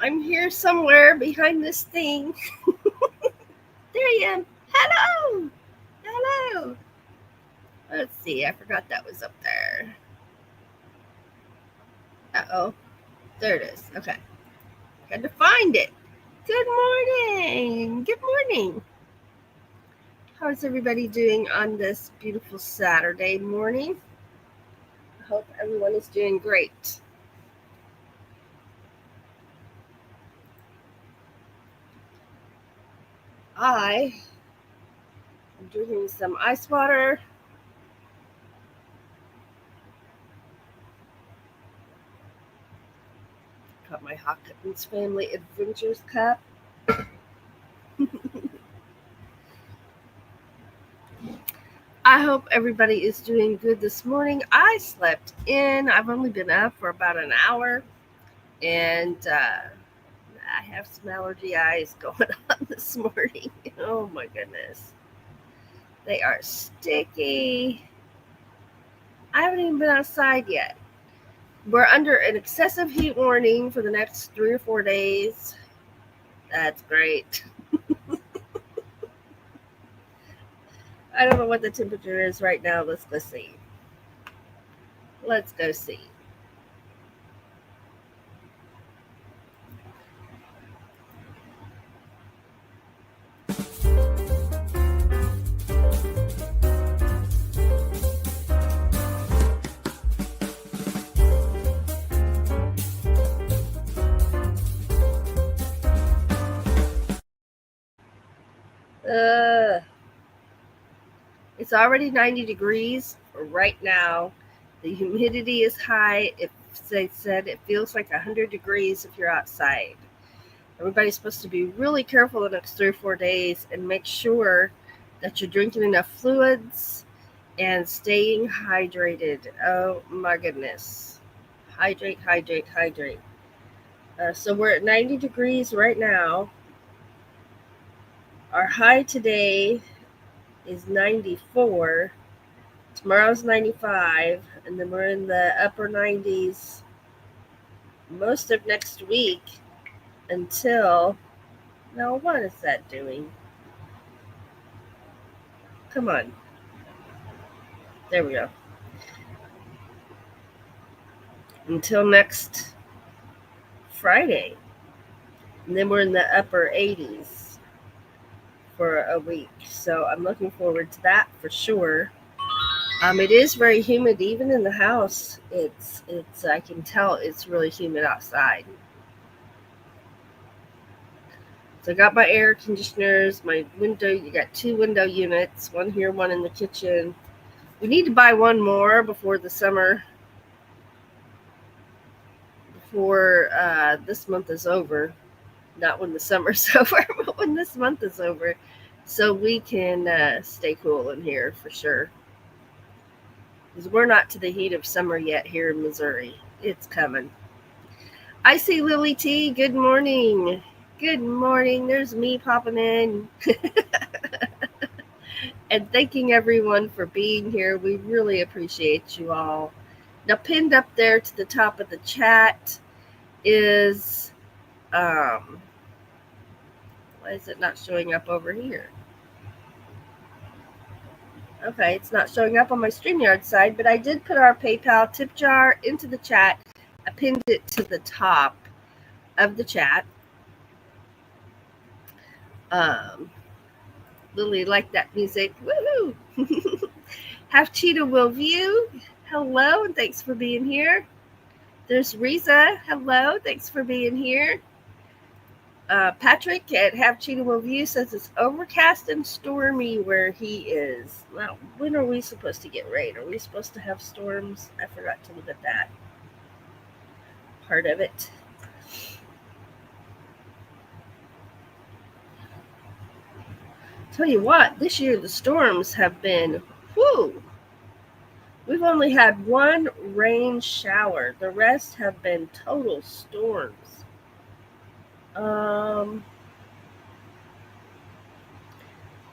I'm here somewhere behind this thing. There I am. Hello. Hello. Let's see. I forgot that was up there. Uh-oh. There it is. Okay. Had to find it. Good morning. Good morning. How's everybody doing on this beautiful Saturday morning? I hope everyone is doing great. I am drinking some ice water. Got my Hawkins Family Adventures cup. I hope everybody is doing good this morning. I slept in. I've only been up for about an hour, and I have some allergy eyes going on this morning. Oh my goodness. They are sticky. I haven't even been outside yet. We're under an excessive heat warning for the next 3 or 4 days. That's great. I don't know what the temperature is right now. Let's go see. Let's go see. It's already 90 degrees right now. The humidity is high. They said it feels like 100 degrees if you're outside. Everybody's supposed to be really careful the next 3 or 4 days and make sure that you're drinking enough fluids and staying hydrated. Oh my goodness. Hydrate, hydrate, hydrate. So we're at 90 degrees right now. Our high today is 94. Tomorrow's 95, and then we're in the upper 90s most of next week until... Now, what is that doing? Come on. There we go. Until next Friday. And then we're in the upper 80s for a week. So I'm looking forward to that for sure. It is very humid, even in the house. It's. I can tell it's really humid outside. So I got my air conditioners, my window. You got 2 window units, one here, one in the kitchen. We need to buy one more before the summer. Before this month is over. Not when the summer's over, but when this month is over, so we can stay cool in here for sure. Because we're not to the heat of summer yet here in Missouri. It's coming. I see Lily T. Good morning. Good morning. There's me popping in. And thanking everyone for being here. We really appreciate you all. Now, pinned up there to the top of the chat is... why is it not showing up over here? Okay, it's not showing up on my StreamYard side, but I did put our PayPal tip jar into the chat. I pinned it to the top of the chat. Lily liked that music. Woohoo! Have Cheetah Will View. Hello, and thanks for being here. There's Riza. Hello, thanks for being here. Patrick at Have Cheetah Will View says it's overcast and stormy where he is. Well, when are we supposed to get rain? Are we supposed to have storms? I forgot to look at that part of it. Tell you what, this year the storms have been, whoo! We've only had one rain shower. The rest have been total storms. I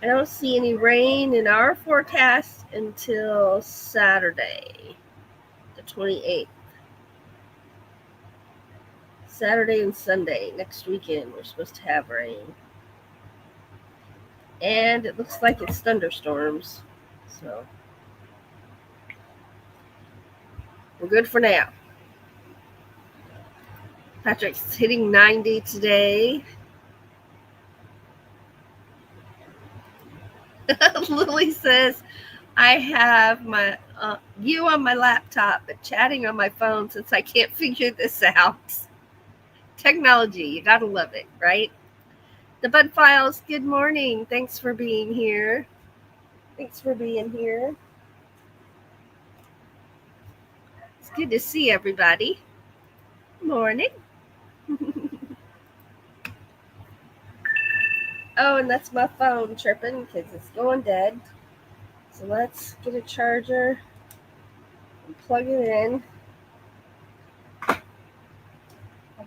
don't see any rain in our forecast until Saturday, the 28th. Saturday and Sunday. Next weekend, we're supposed to have rain. And it looks like it's thunderstorms. So we're good for now. Patrick's hitting 90 today. Lily says, I have my you on my laptop, but chatting on my phone since I can't figure this out. Technology, you gotta love it, right? The Bud Files, good morning. Thanks for being here. It's good to see everybody. Morning. Oh, and that's my phone chirping because it's going dead. So let's get a charger and plug it in. I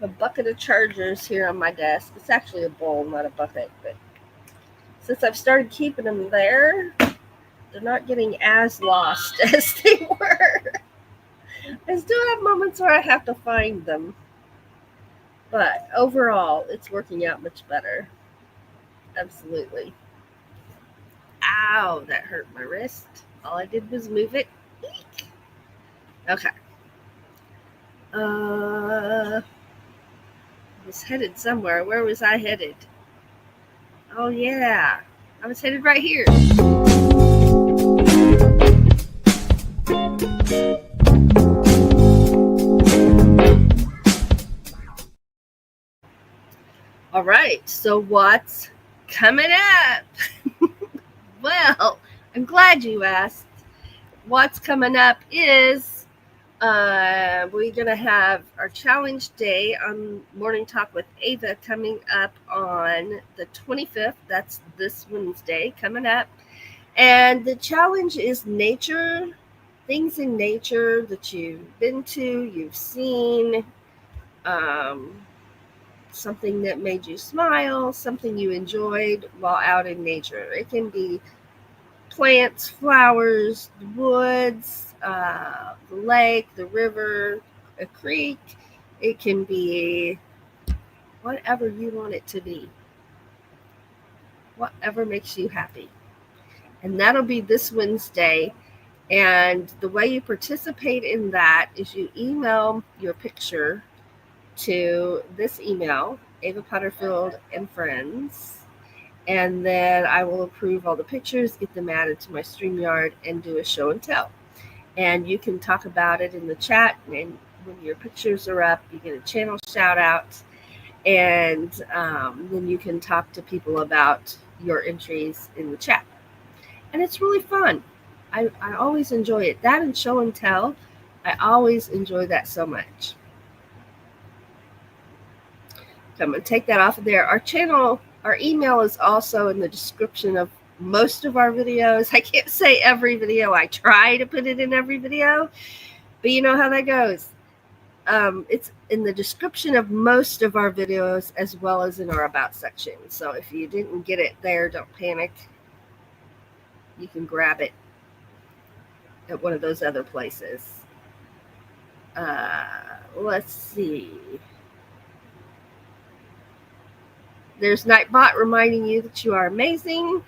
have a bucket of chargers here on my desk. It's actually a bowl, not a bucket. But since I've started keeping them there, they're not getting as lost as they were. I still have moments where I have to find them. But overall, it's working out much better. Absolutely. Ow, that hurt my wrist. All I did was move it. Eek. Okay. I was headed somewhere. Where was I headed? Oh, yeah. I was headed right here. All right. So what's coming up? Well, I'm glad you asked. What's coming up is we're going to have our challenge day on Morning Talk with Ava coming up on the 25th. That's this Wednesday coming up. And the challenge is nature, things in nature that you've been to, you've seen, something that made you smile, something you enjoyed while out in nature. It can be plants, flowers, the woods, the lake, the river, a creek. It can be whatever you want it to be. Whatever makes you happy. And that'll be this Wednesday. And the way you participate in that is you email your picture to this email, Ava Potterfield and Friends. And then I will approve all the pictures, get them added to my StreamYard, and do a show and tell. And you can talk about it in the chat. And when your pictures are up, you get a channel shout out. And then you can talk to people about your entries in the chat. And it's really fun. I always enjoy it. That and show and tell, I always enjoy that so much. So I'm going to take that off of there. Our channel, our email is also in the description of most of our videos. I can't say every video. I try to put it in every video, but you know how that goes. It's in the description of most of our videos as well as in our about section. So if you didn't get it there, don't panic. You can grab it at one of those other places. Let's see. There's Nightbot reminding you that you are amazing.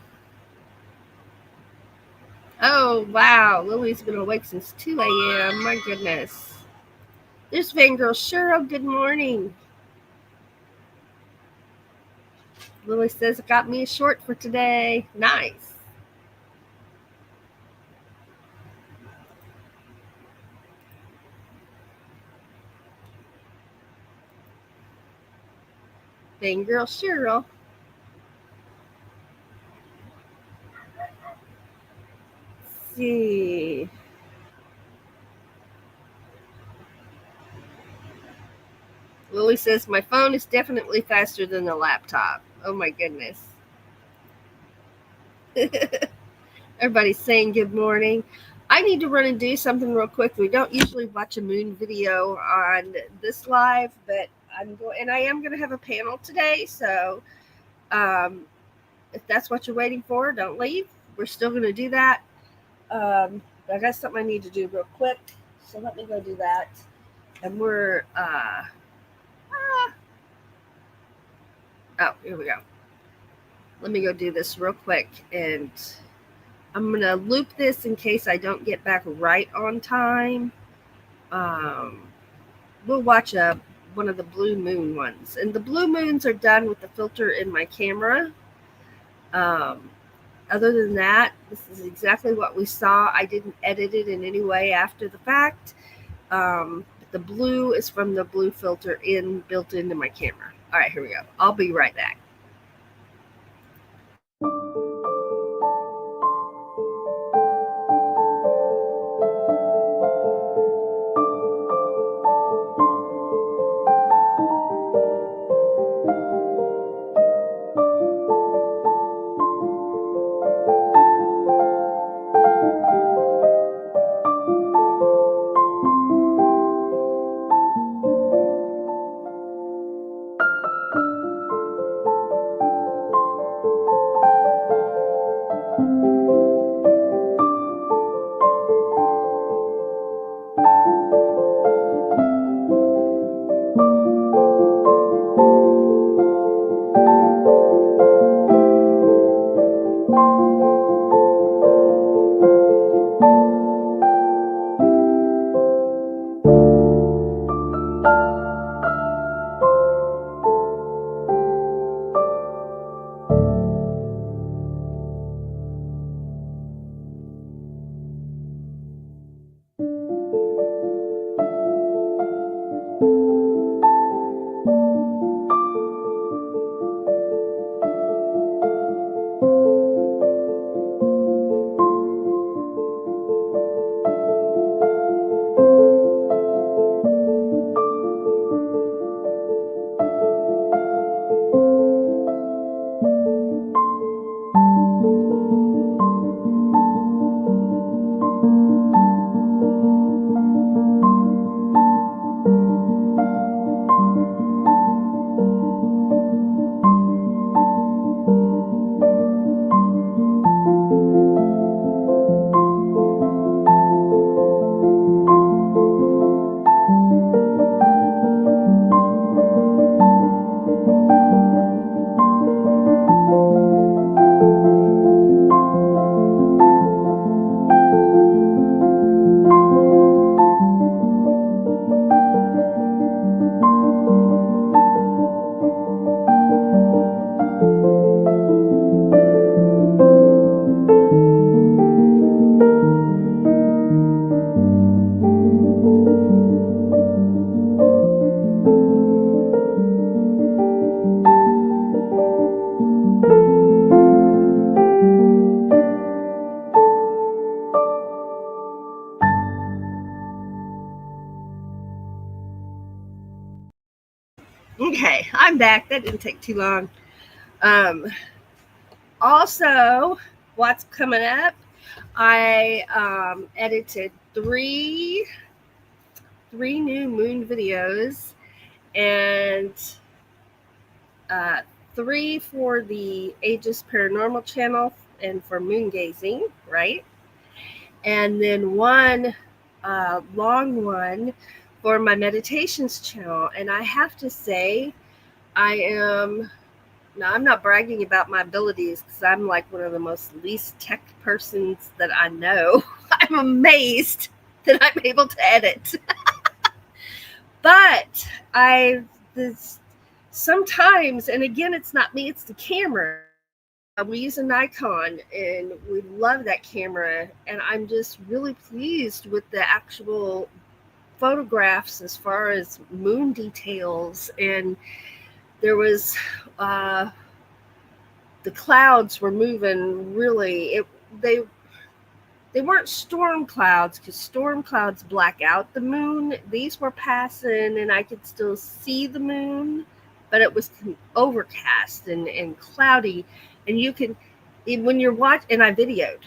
Oh, wow. Lily's been awake since 2 a.m. My goodness. There's Fangirl Cheryl. Good morning. Lily says, it got me a short for today. Nice. Fangirl Cheryl. Let's see. Lily says, my phone is definitely faster than the laptop. Oh my goodness. Everybody's saying good morning. I need to run and do something real quick. We don't usually watch a moon video on this live, but I am going to have a panel today. So if that's what you're waiting for, don't leave. We're still going to do that. I got something I need to do real quick. So let me go do that. And we're Oh, here we go. Let me go do this real quick, and I'm going to loop this in case I don't get back right on time. We'll watch one of the blue moon ones. And the blue moons are done with the filter in my camera. Other than that, this is exactly what we saw. I didn't edit it in any way after the fact. The blue is from the blue filter built into my camera. All right, here we go. I'll be right back. Okay, I'm back. That didn't take too long. Also, what's coming up? I edited three new moon videos, and 3 for the Aegis Paranormal channel and for moon gazing, right? And then one long one for my meditations channel. And I have to say, I'm not bragging about my abilities because I'm like one of the most least tech persons that I know. I'm amazed that I'm able to edit. But sometimes, and again, it's not me, it's the camera. We use a Nikon, and we love that camera. And I'm just really pleased with the actual photographs as far as moon details. And there was the clouds were moving really. They weren't storm clouds because storm clouds black out the moon. These were passing, and I could still see the moon, but it was overcast and cloudy. And you can, when you're watching, and I videoed,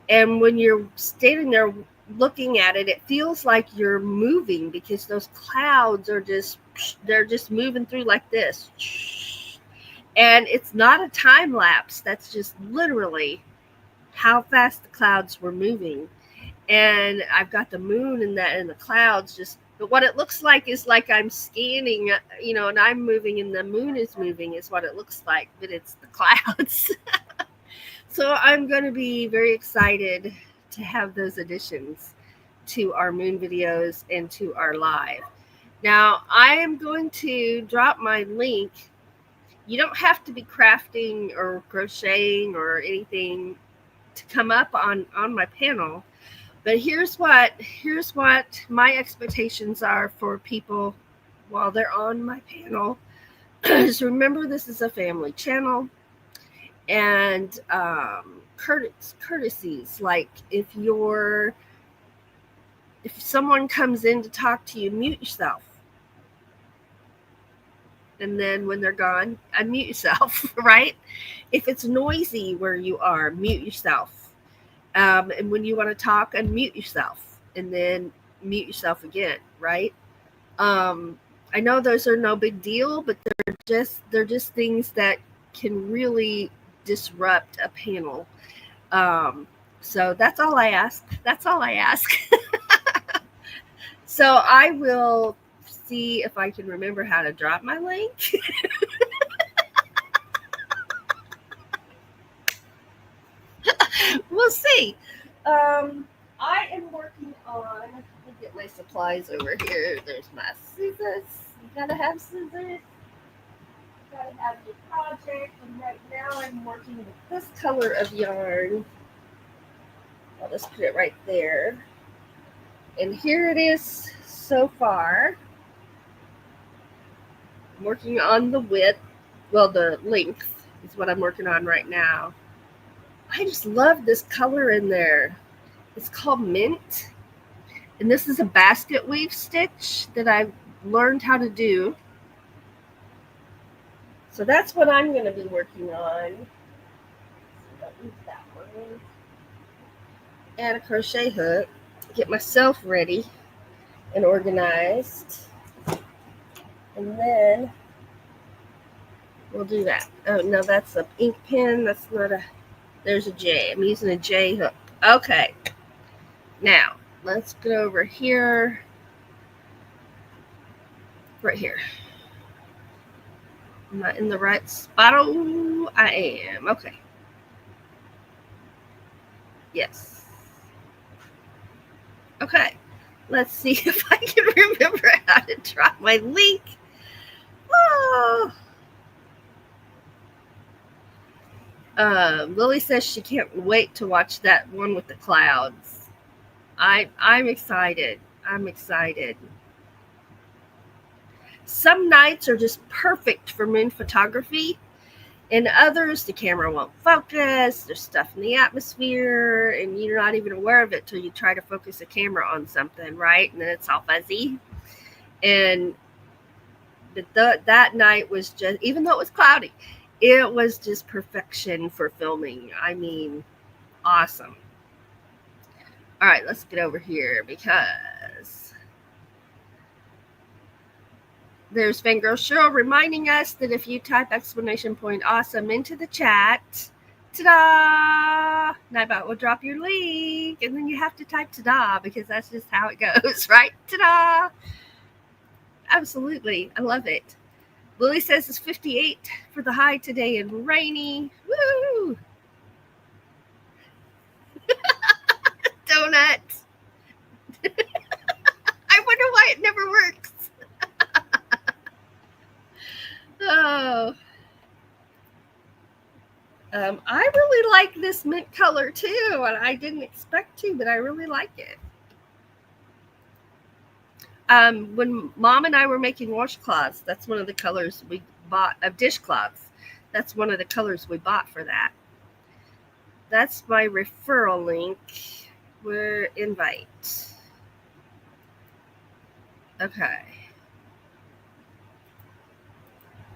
and when you're standing there looking at it, it feels like you're moving because those clouds are they're just moving through like this. And it's not a time lapse. That's just literally how fast the clouds were moving. And I've got the moon and the clouds just But what it looks like is like I'm scanning, and I'm moving and the moon is moving is what it looks like, but it's the clouds. So I'm going to be very excited to have those additions to our moon videos and to our live. Now, I am going to drop my link. You don't have to be crafting or crocheting or anything to come up on my panel. But here's what my expectations are for people while they're on my panel. Just remember, this is a family channel, and courtesies, like if someone comes in to talk to you, mute yourself, and then when they're gone, unmute yourself. Right? If it's noisy where you are, mute yourself. And when you want to talk, unmute yourself, and then mute yourself again. Right? I know those are no big deal, but they're just things that can really disrupt a panel. So that's all I ask. So I will see if I can remember how to drop my link. We'll see. I am working on, let me get my supplies over here. There's my scissors. You gotta have scissors. You gotta have your project. And right now I'm working with this color of yarn. I'll just put it right there. And here it is so far. I'm working on the width. Well, the length is what I'm working on right now. I just love this color in there. It's called Mint. And this is a basket weave stitch that I've learned how to do. So that's what I'm going to be working on. That one. And a crochet hook. Get myself ready and organized. And then we'll do that. Oh, no, that's an ink pen. That's not a... There's a J. I'm using a J hook. Okay. Now, let's go over here. Right here. Am I in the right spot? Oh, I am. Okay. Yes. Okay. Let's see if I can remember how to drop my link. Oh. Lily says she can't wait to watch that one with the clouds. I'm excited. I'm excited. Some nights are just perfect for moon photography, and others the camera won't focus. There's stuff in the atmosphere, and you're not even aware of it till you try to focus a camera on something, right? And then it's all fuzzy. But that night was just, even though it was cloudy, it was just perfection for filming. I mean, awesome. All right, let's get over here because there's Fangirl Cheryl reminding us that if you type !awesome into the chat, ta-da! Nightbot will drop your link, and then you have to type ta-da because that's just how it goes, right? Ta-da! Absolutely. I love it. Lily says it's 58 for the high today and rainy. Woo! Donuts. I wonder why it never works. Oh. I really like this mint color too, and I didn't expect to, but I really like it. When Mom and I were making washcloths, that's one of the colors we bought, of dishcloths. That's one of the colors we bought for that. That's my referral link. We're invite. Okay.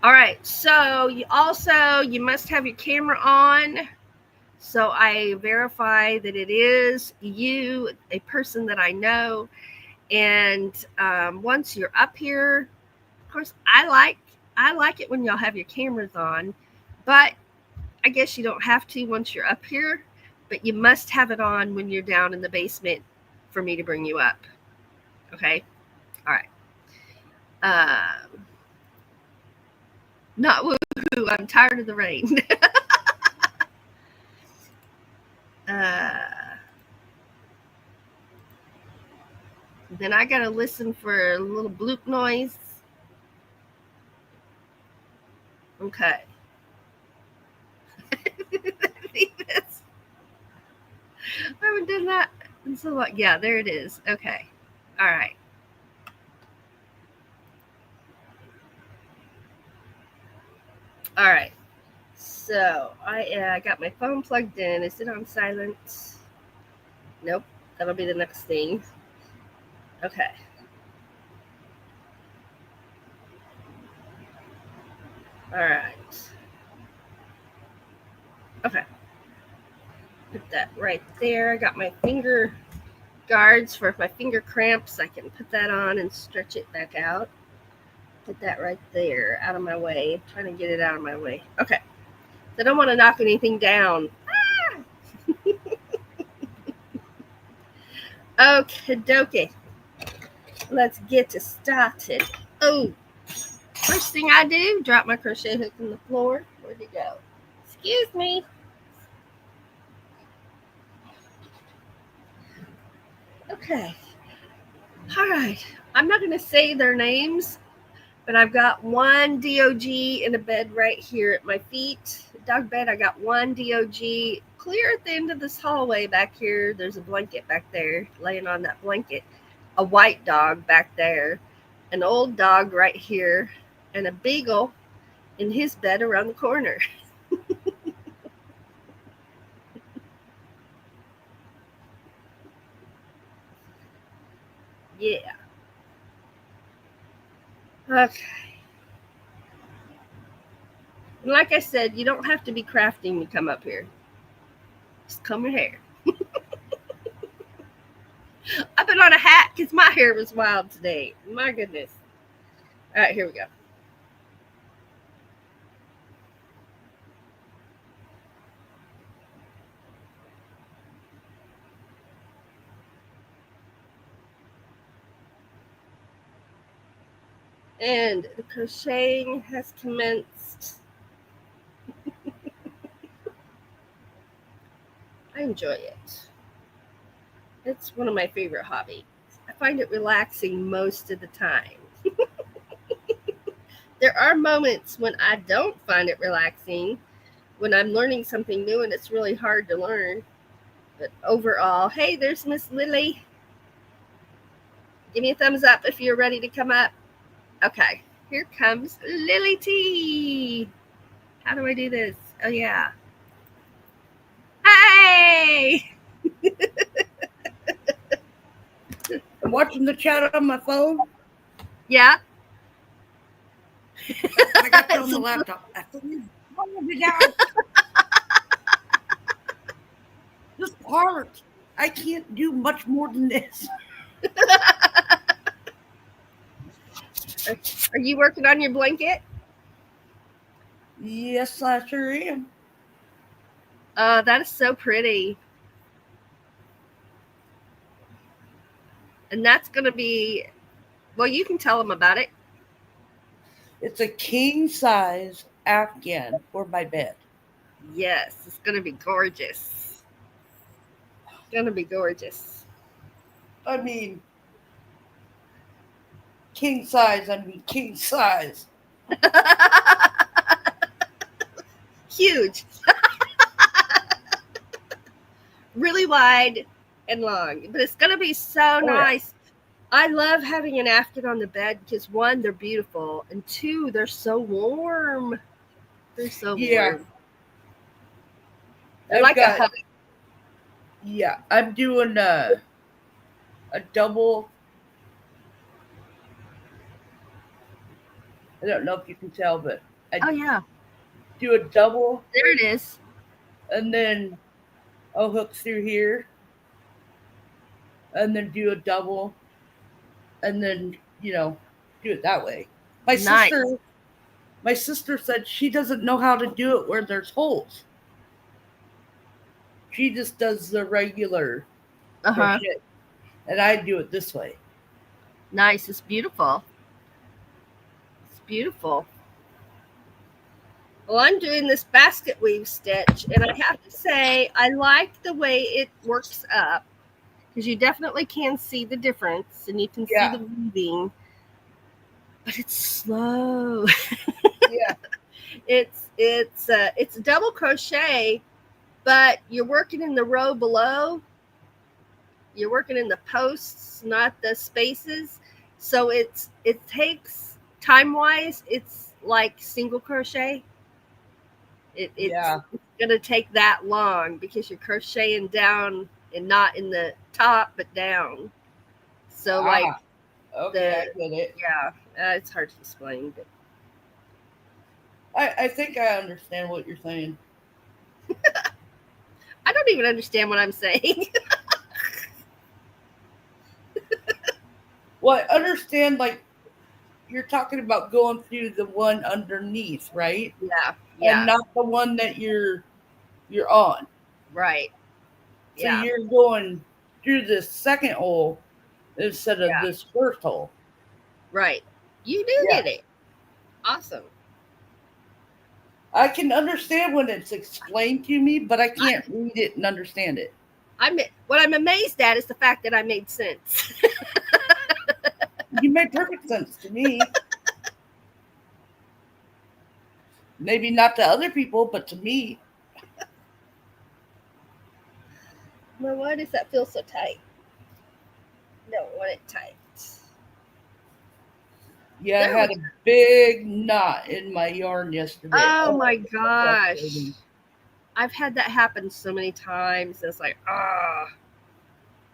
All right. So you must have your camera on. So I verify that it is you, a person that I know. And once you're up here, of course, I like it when y'all have your cameras on, but I guess you don't have to once you're up here, but you must have it on when you're down in the basement for me to bring you up. Okay. All right. Not woohoo. I'm tired of the rain. Then I gotta listen for a little bloop noise. Okay. I haven't done that in so long. Yeah, there it is. Okay. All right. All right. So I got my phone plugged in. Is it on silent? Nope. That'll be the next thing. Okay. All right. Okay. Put that right there. I got my finger guards for if my finger cramps. I can put that on and stretch it back out. Put that right there out of my way. I'm trying to get it out of my way. Okay. I don't want to knock anything down. Okay, dokie. Let's get it started. Oh, first thing I do, drop my crochet hook on the floor. Where'd it go? Excuse me. Okay. All right. I'm not going to say their names, but I've got one DOG in a bed right here at my feet. Dog bed, I got one DOG clear at the end of this hallway back here. There's a blanket back there laying on that blanket. A white dog back there. An old dog right here. And a beagle in his bed around the corner. Yeah. Okay. And like I said, you don't have to be crafting to come up here. Just comb your hair. I put on a hat because my hair was wild today. My goodness. All right, here we go. And the crocheting has commenced. I enjoy it. It's one of my favorite hobbies. I find it relaxing most of the time. There are moments when I don't find it relaxing, when I'm learning something new and it's really hard to learn. But overall, hey, there's Miss Lily. Give me a thumbs up if you're ready to come up. Okay, here comes Lily T. How do I do this? Oh, yeah. Hey! I'm watching the chat on my phone. Yeah. I got it on the laptop. This part, I can't do much more than this. Are you working on your blanket? Yes, I sure am. That is so pretty. And that's going to be, well, you can tell them about it. It's a king size Afghan for my bed. Yes, it's going to be gorgeous. It's going to be gorgeous. I mean, king size, king size. Huge. Really wide and long. But it's going to be so nice. Yeah. I love having an Afghan on the bed because, one, they're beautiful. And two, they're so warm. They're so warm. They're like a hug. Yeah, I'm doing a double. I don't know if you can tell, but I do a double. There it is. And then I'll hook through here. And then do a double. And then, do it that way. My sister said she doesn't know how to do it where there's holes. She just does the regular crochet. And I do it this way. Nice. It's beautiful. It's beautiful. Well, I'm doing this basket weave stitch, and I have to say, I like the way it works up because you definitely can see the difference and you can see Yeah, the weaving, but it's slow. yeah, It's double crochet, but you're working in the row below. You're working in the posts, not the spaces. So it takes time wise. It's like single crochet. yeah. It's gonna take that long because you're crocheting down and not in the top but down. So like Ah, okay, the I get it. yeah, it's hard to explain, but I think I understand what you're saying. I don't even understand what I'm saying. Well, I understand, like, you're talking about going through the one underneath, right? Yeah, And yeah, not the one that you're on. right. So Yeah, you're going through this second hole instead of yeah, this first hole. right. You do Yeah. get it. Awesome. I can understand when it's explained to me, but I I, can't read it and understand it. what I'm amazed at is the fact that I made sense. You made perfect sense to me. Maybe not to other people, but to me. Well, why does that feel so tight? Don't want it tight. Yeah, I There we had go. a big knot in my yarn yesterday. Oh Oh, my it was so gosh. frustrating. I've had that happen so many times. It's like, ah,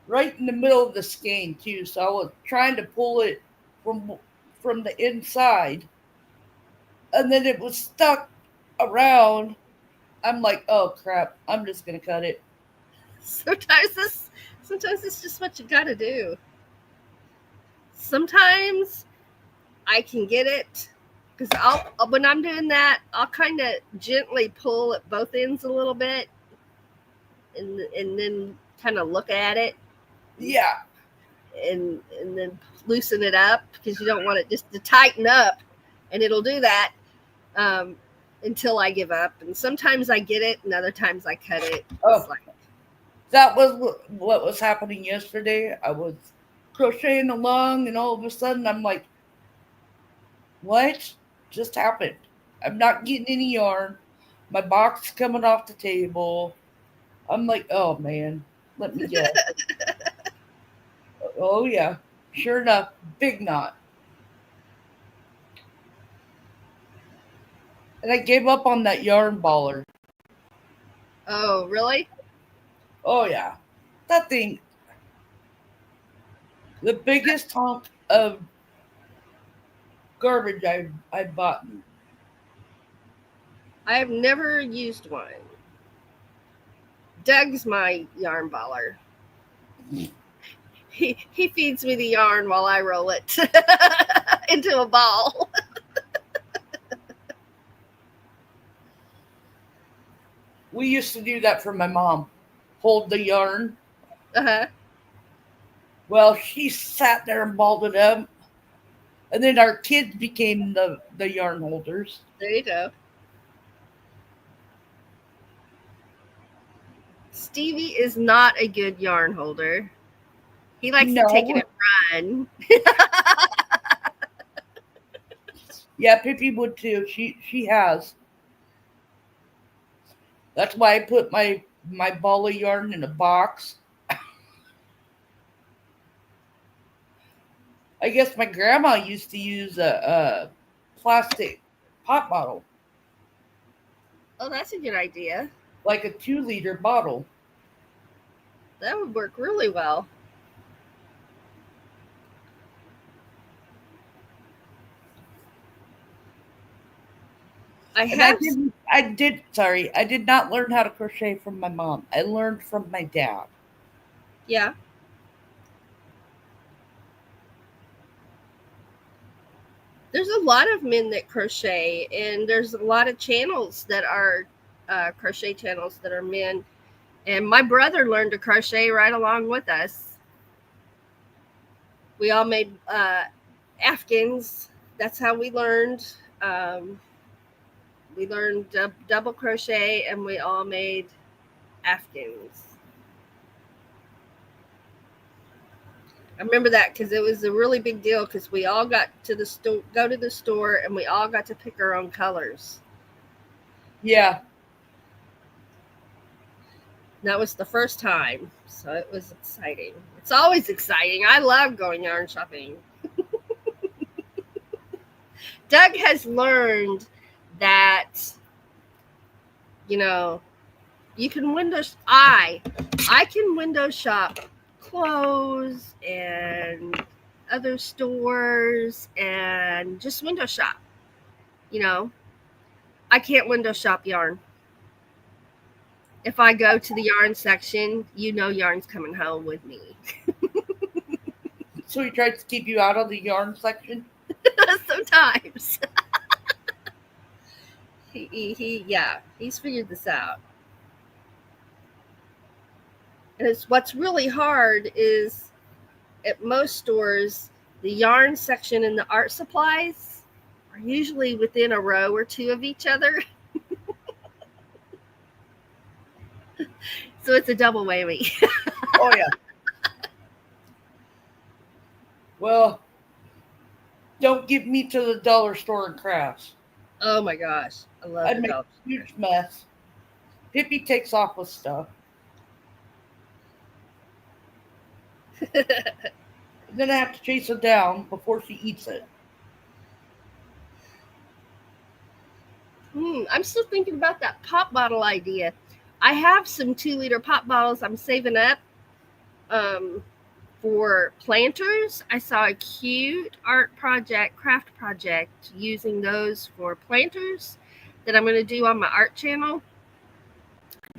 Right in the middle of the skein too. So I was trying to pull it from from the inside, and then it was stuck around. I'm like, oh crap! I'm just gonna cut it. sometimes this, sometimes it's just what you gotta do. Sometimes I can get it because when I'm doing that, I'll kind of gently pull at both ends a little bit, and then kind of look at it Yeah. and then loosen it up because you don't want it just to tighten up, and it'll do that um, until I give up. And sometimes I get it, and other times I cut it. It's Oh, like, that was what was happening yesterday. I was crocheting along, and all of a sudden, I'm like, what just happened? I'm not getting any yarn. My box coming off the table. I'm like, oh man, let me guess. Oh yeah, sure enough, big knot. And I gave up on that yarn baller. oh, really? Oh yeah, that thing, the biggest hunk of garbage I've bought. I have never used one. Doug's my yarn baller. He feeds me the yarn while I roll it into a ball. We used to do that for my mom. Hold the yarn. Uh-huh. Well, she sat there and balled it up, and then our kids became the yarn holders. There you go. Stevie is not a good yarn holder. He likes to take it No, and run. yeah, Pippi would too. She has. That's why I put my ball of yarn in a box. I guess my grandma used to use a plastic pop bottle, Oh, that's a good idea. like a 2 liter bottle. That would work really well. I And I have, didn't. I did. Sorry, I did not learn how to crochet from my mom. I learned from my dad. yeah. There's a lot of men that crochet, and there's a lot of channels that are crochet channels that are men. And my brother learned to crochet right along with us. We all made Afghans. That's how we learned. We learned double crochet, and we all made Afghans. I remember that because it was a really big deal because we all got to the store, go to the store, and we all got to pick our own colors. Yeah. And that was the first time, so it was exciting. It's always exciting. I love going yarn shopping. Doug has learned that you know you can I can window shop clothes and other stores and just window shop. You know, I can't window shop yarn. If I go to the yarn section, yarn's coming home with me. So he tries to keep you out of the yarn section? Sometimes. Yeah, he's figured this out. And it's what's really hard is at most stores, the yarn section and the art supplies are usually within a row or two of each other. So it's a double whammy. Oh, yeah. Well, don't get me to the dollar store and crafts. Oh my gosh. I love I'd the make dollar a huge mess. Pippi takes off with stuff. store. And then I have to chase her down before she eats it. I'm still thinking about that pop bottle idea. I have some 2-liter pop bottles I'm saving up um, for planters. I saw a cute craft project using those for planters that I'm going to do on my art channel.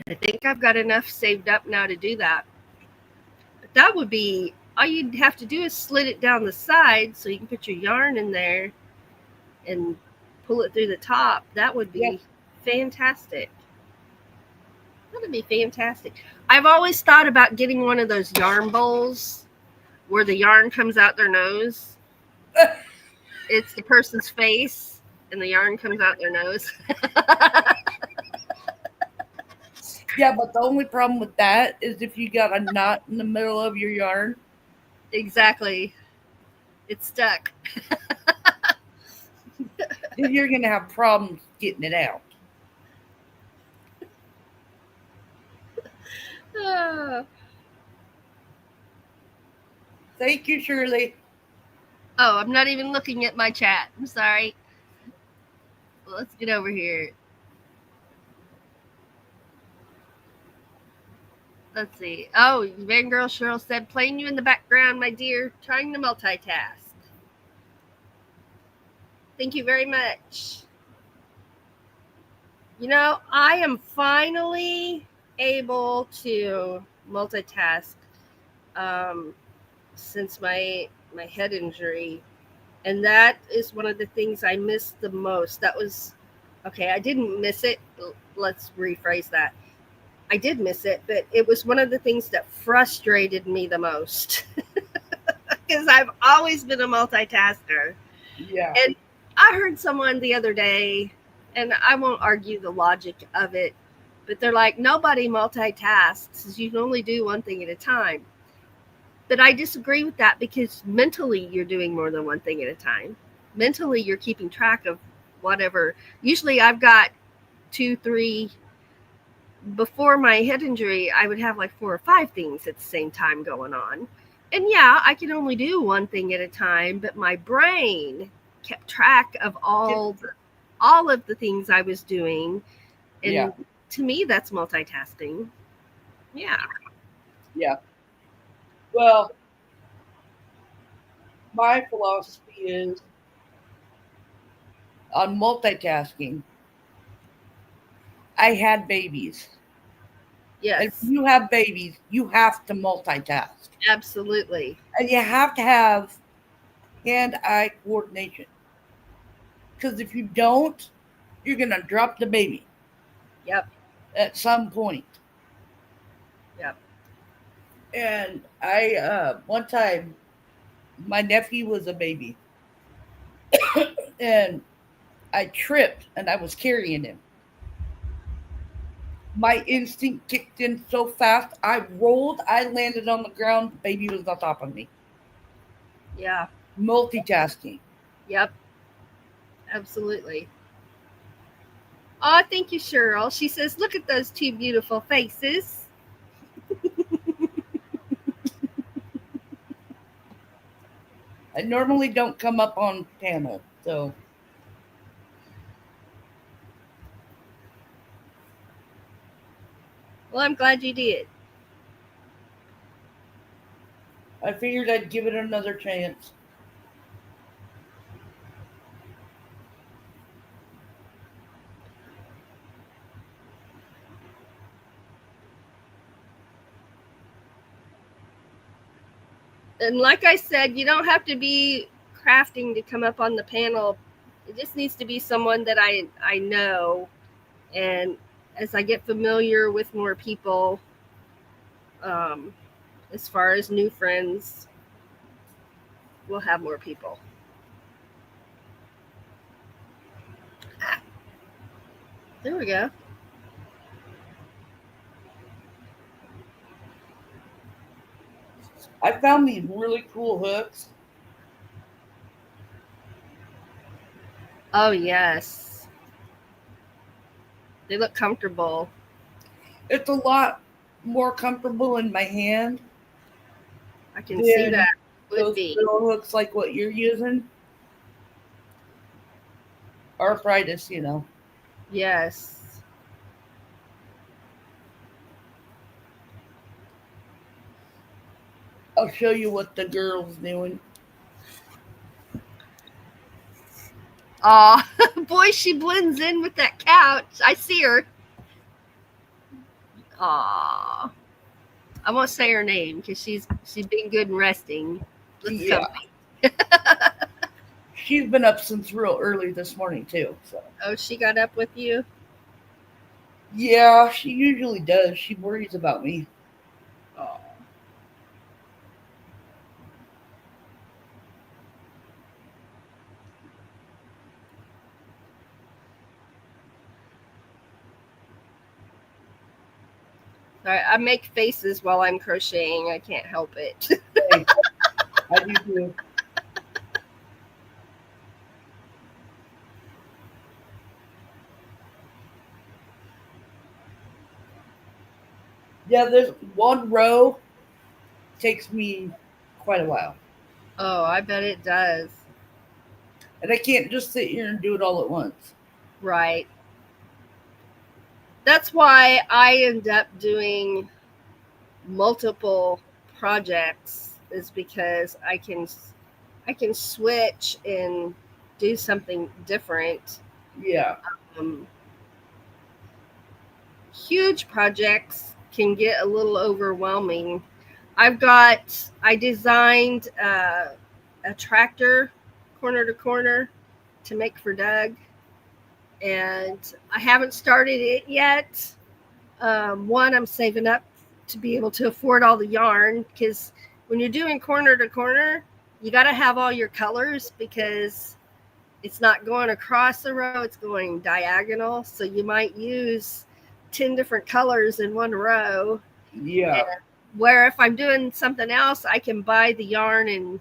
I think I've got enough saved up now to do that. But that would be all you'd have to do is slit it down the side so you can put your yarn in there and pull it through the top. That would Yeah. be fantastic. That would be fantastic. I've always thought about getting one of those yarn bowls where the yarn comes out their nose. It's the person's face and the yarn comes out their nose. Yeah, but the only problem with that is if you got a knot in the middle of your yarn. Exactly. It's stuck. Then you're going to have problems getting it out. Oh, Thank you, Shirley. I'm not even looking at my chat. I'm sorry. Let's get over here. Let's see. Oh, Vangirl Cheryl said, playing you in the background, my dear, trying to multitask. Thank you very much. I am finally able to multitask um, since my head injury, and that is one of the things I missed the most. That was okay. I didn't miss it. Let's rephrase that. I did miss it, but it was one of the things that frustrated me the most because I've always been a multitasker. Yeah. And I heard someone the other day, and I won't argue the logic of it, but they're like, nobody multitasks. You can only do one thing at a time. But I disagree with that because mentally you're doing more than one thing at a time. Mentally, you're keeping track of whatever. Usually, I've got 2, 3. Before my head injury, I would have like 4 or 5 things at the same time going on. And yeah, I can only do one thing at a time, but my brain kept track of all of the things I was doing. And Yeah. to me, that's multitasking. Yeah. Yeah. Well, my philosophy is on multitasking. I had babies. And if Yes. you have babies, you have to multitask. Absolutely. And you have to have hand eye coordination. Because if you don't, you're going to drop the baby Yep. at some point. Yep. And I, one time, My nephew was a baby, and I tripped and I was carrying him. My instinct kicked in so fast, I rolled, I landed on the ground, the baby was on top of me. Yeah. Multitasking. Yep. Absolutely. Oh, thank you, Cheryl. She says, "Look at those two beautiful faces." I normally don't come up on panel, so Well, I'm glad you did. I figured I'd give it another chance. And like I said, you don't have to be crafting to come up on the panel. It just needs to be someone that I know, and as I get familiar with more people, um, as far as new friends, we'll have more people. Ah, there we go. I found these really cool hooks. Oh yes, they look comfortable. It's a lot more comfortable in my hand I can see than that would those be. little hooks like what you're using. Arthritis, you know. Yes. I'll show you what the girl's doing. Aw, boy, she blends in with that couch. I see her. Aw. I won't say her name because she's being good and resting. Let's Yeah, come. she's been up since real early this morning too. So Oh, she got up with you? yeah, she usually does. She worries about me. Oh. Sorry, I make faces while I'm crocheting. I can't help it. Hey, I do too. Yeah, there's one row takes me quite a while, Oh, I bet it does. and I can't just sit here and do it all at once. Right. That's why I end up doing multiple projects is because I can switch and do something different. Yeah, Um, Huge projects can get a little overwhelming. I designed a tractor corner to corner to make for Doug, and I haven't started it yet. One, I'm saving up to be able to afford all the yarn because when you're doing corner to corner, you got to have all your colors because it's not going across the row, it's going diagonal. So you might use 10 different colors in one row. And yeah, where if I'm doing something else, I can buy the yarn in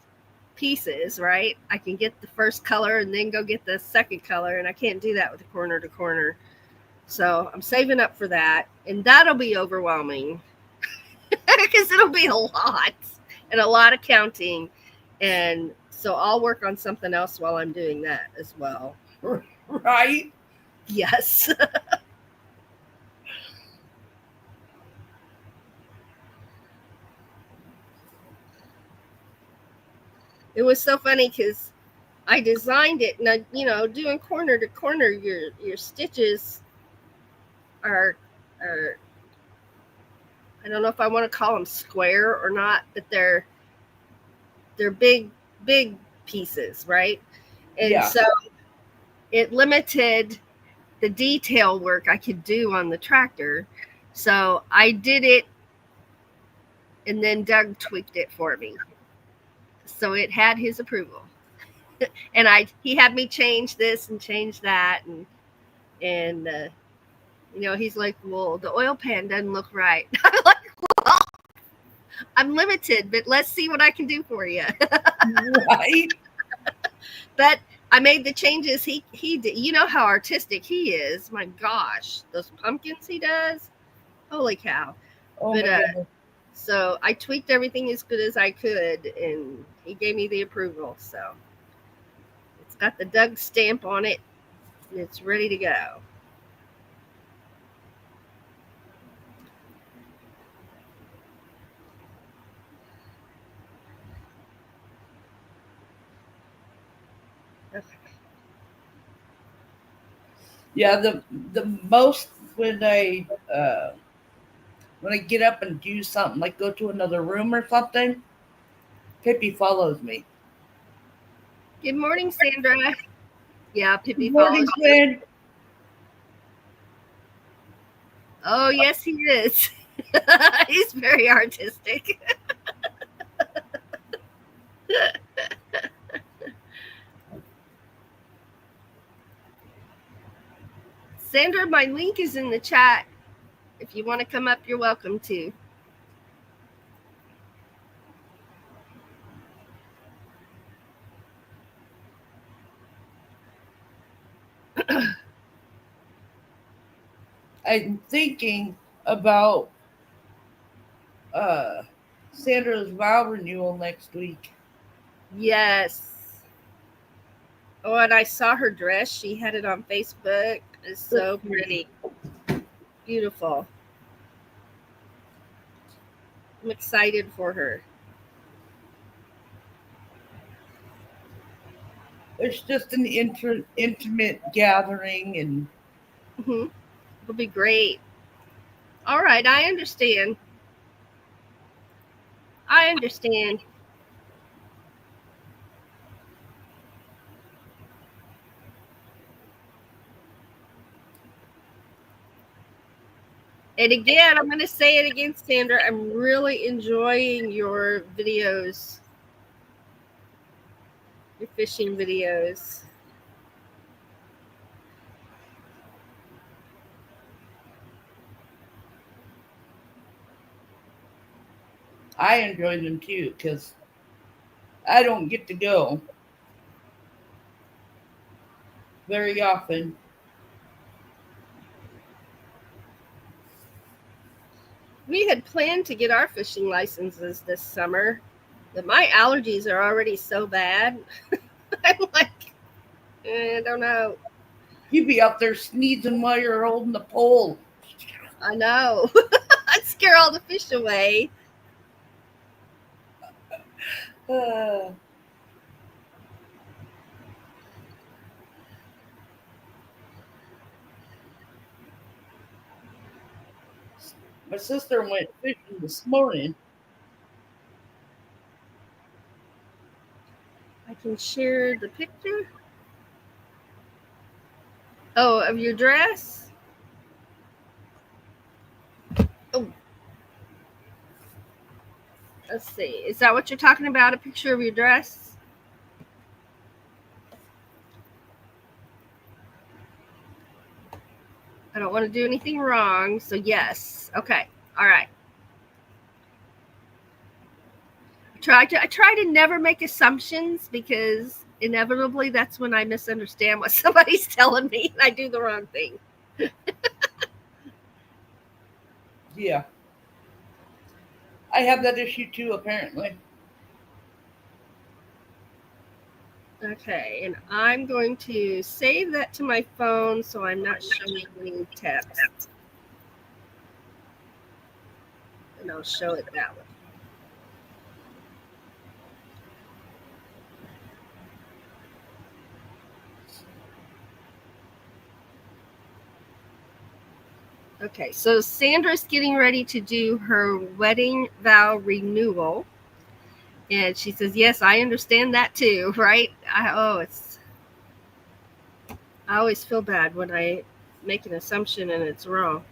pieces, right? I can get the first color and then go get the second color, and I can't do that with the corner to corner. So I'm saving up for that, and that'll be overwhelming because it'll be a lot and a lot of counting. And so I'll work on something else while I'm doing that as well. right. Yes. It was so funny because I designed it. Now, doing corner to corner, your stitches are are I don't know if I want to call them square or not, but they're big pieces, right? And Yeah, so it limited the detail work I could do on the tractor. So I did it, and then Doug tweaked it for me. So it had his approval. And he had me change this and change that, and he's like, well, the oil pan doesn't look right. I'm like, well, I'm limited, but let's see what I can do for you. Right? But I made the changes he did. You know how artistic he is. My gosh, those pumpkins he does. Holy cow. Oh But my goodness. so I tweaked everything as good as I could, and he gave me the approval. So it's got the Doug stamp on it, and it's ready to go. Yeah, the most when I get up and do something like go to another room or something, Pippi follows me. Good morning, Sandra. Yeah, Good Pippi morning, follows you. Gwen. Oh, yes, he is. He's very artistic. Sandra, my link is in the chat. If you want to come up, you're welcome to. I'm thinking about uh Sandra's vow renewal next week. Yes. Oh, and I saw her dress. She had it on Facebook. It's so pretty. Beautiful. I'm excited for her. It's just an intimate gathering, and Mm-hmm. It'll be great. All right, I understand. I understand. And again, I'm going to say it again, Sandra. I'm really enjoying your videos, your fishing videos. I enjoy them too because I don't get to go very often. We had planned to get our fishing licenses this summer, but my allergies are already so bad. I'm like, I don't know. You be out there sneezing while you're holding the pole. I know. I'd scare all the fish away. Uh, my sister went fishing this morning. I can share the picture. Oh, of your dress? Oh, let's see. Is that what you're talking about? A picture of your dress? I don't want to do anything wrong. So, yes. Okay. All right. I try to never make assumptions because inevitably that's when I misunderstand what somebody's telling me and I do the wrong thing. Yeah, I have that issue too, apparently. Okay, and I'm going to save that to my phone so I'm not showing any text. And I'll show it that way. Okay, so Sandra's getting ready to do her wedding vow renewal. And she says, yes, I understand that too, right? I always feel bad when I make an assumption and it's wrong.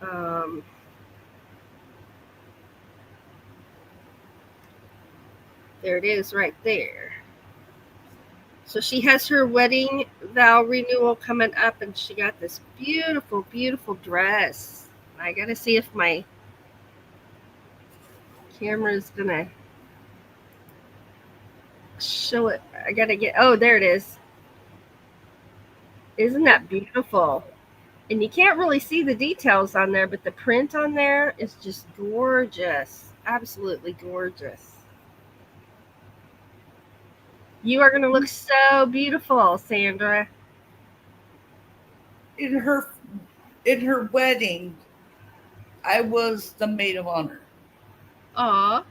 Um, There it is right there. So she has her wedding vow renewal coming up, and she got this beautiful, beautiful dress. I gotta see if my camera is gonna show it. I gotta get. Oh, there it is. Isn't that beautiful? And you can't really see the details on there, but the print on there is just gorgeous. Absolutely gorgeous. You are going to look so beautiful, Sandra. In her wedding, I was the maid of honor. Aw.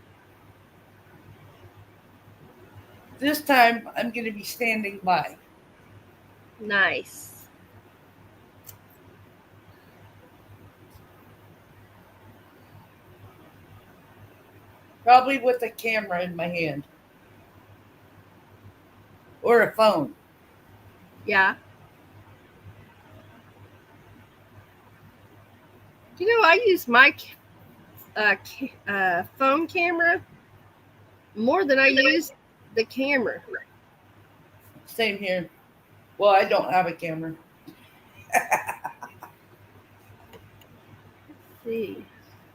This time, I'm going to be standing by. Nice. Probably with a camera in my hand. Or a phone. Yeah. You know, I use my phone camera more than I use the camera. Same here. Well, I don't have a camera. Let's see.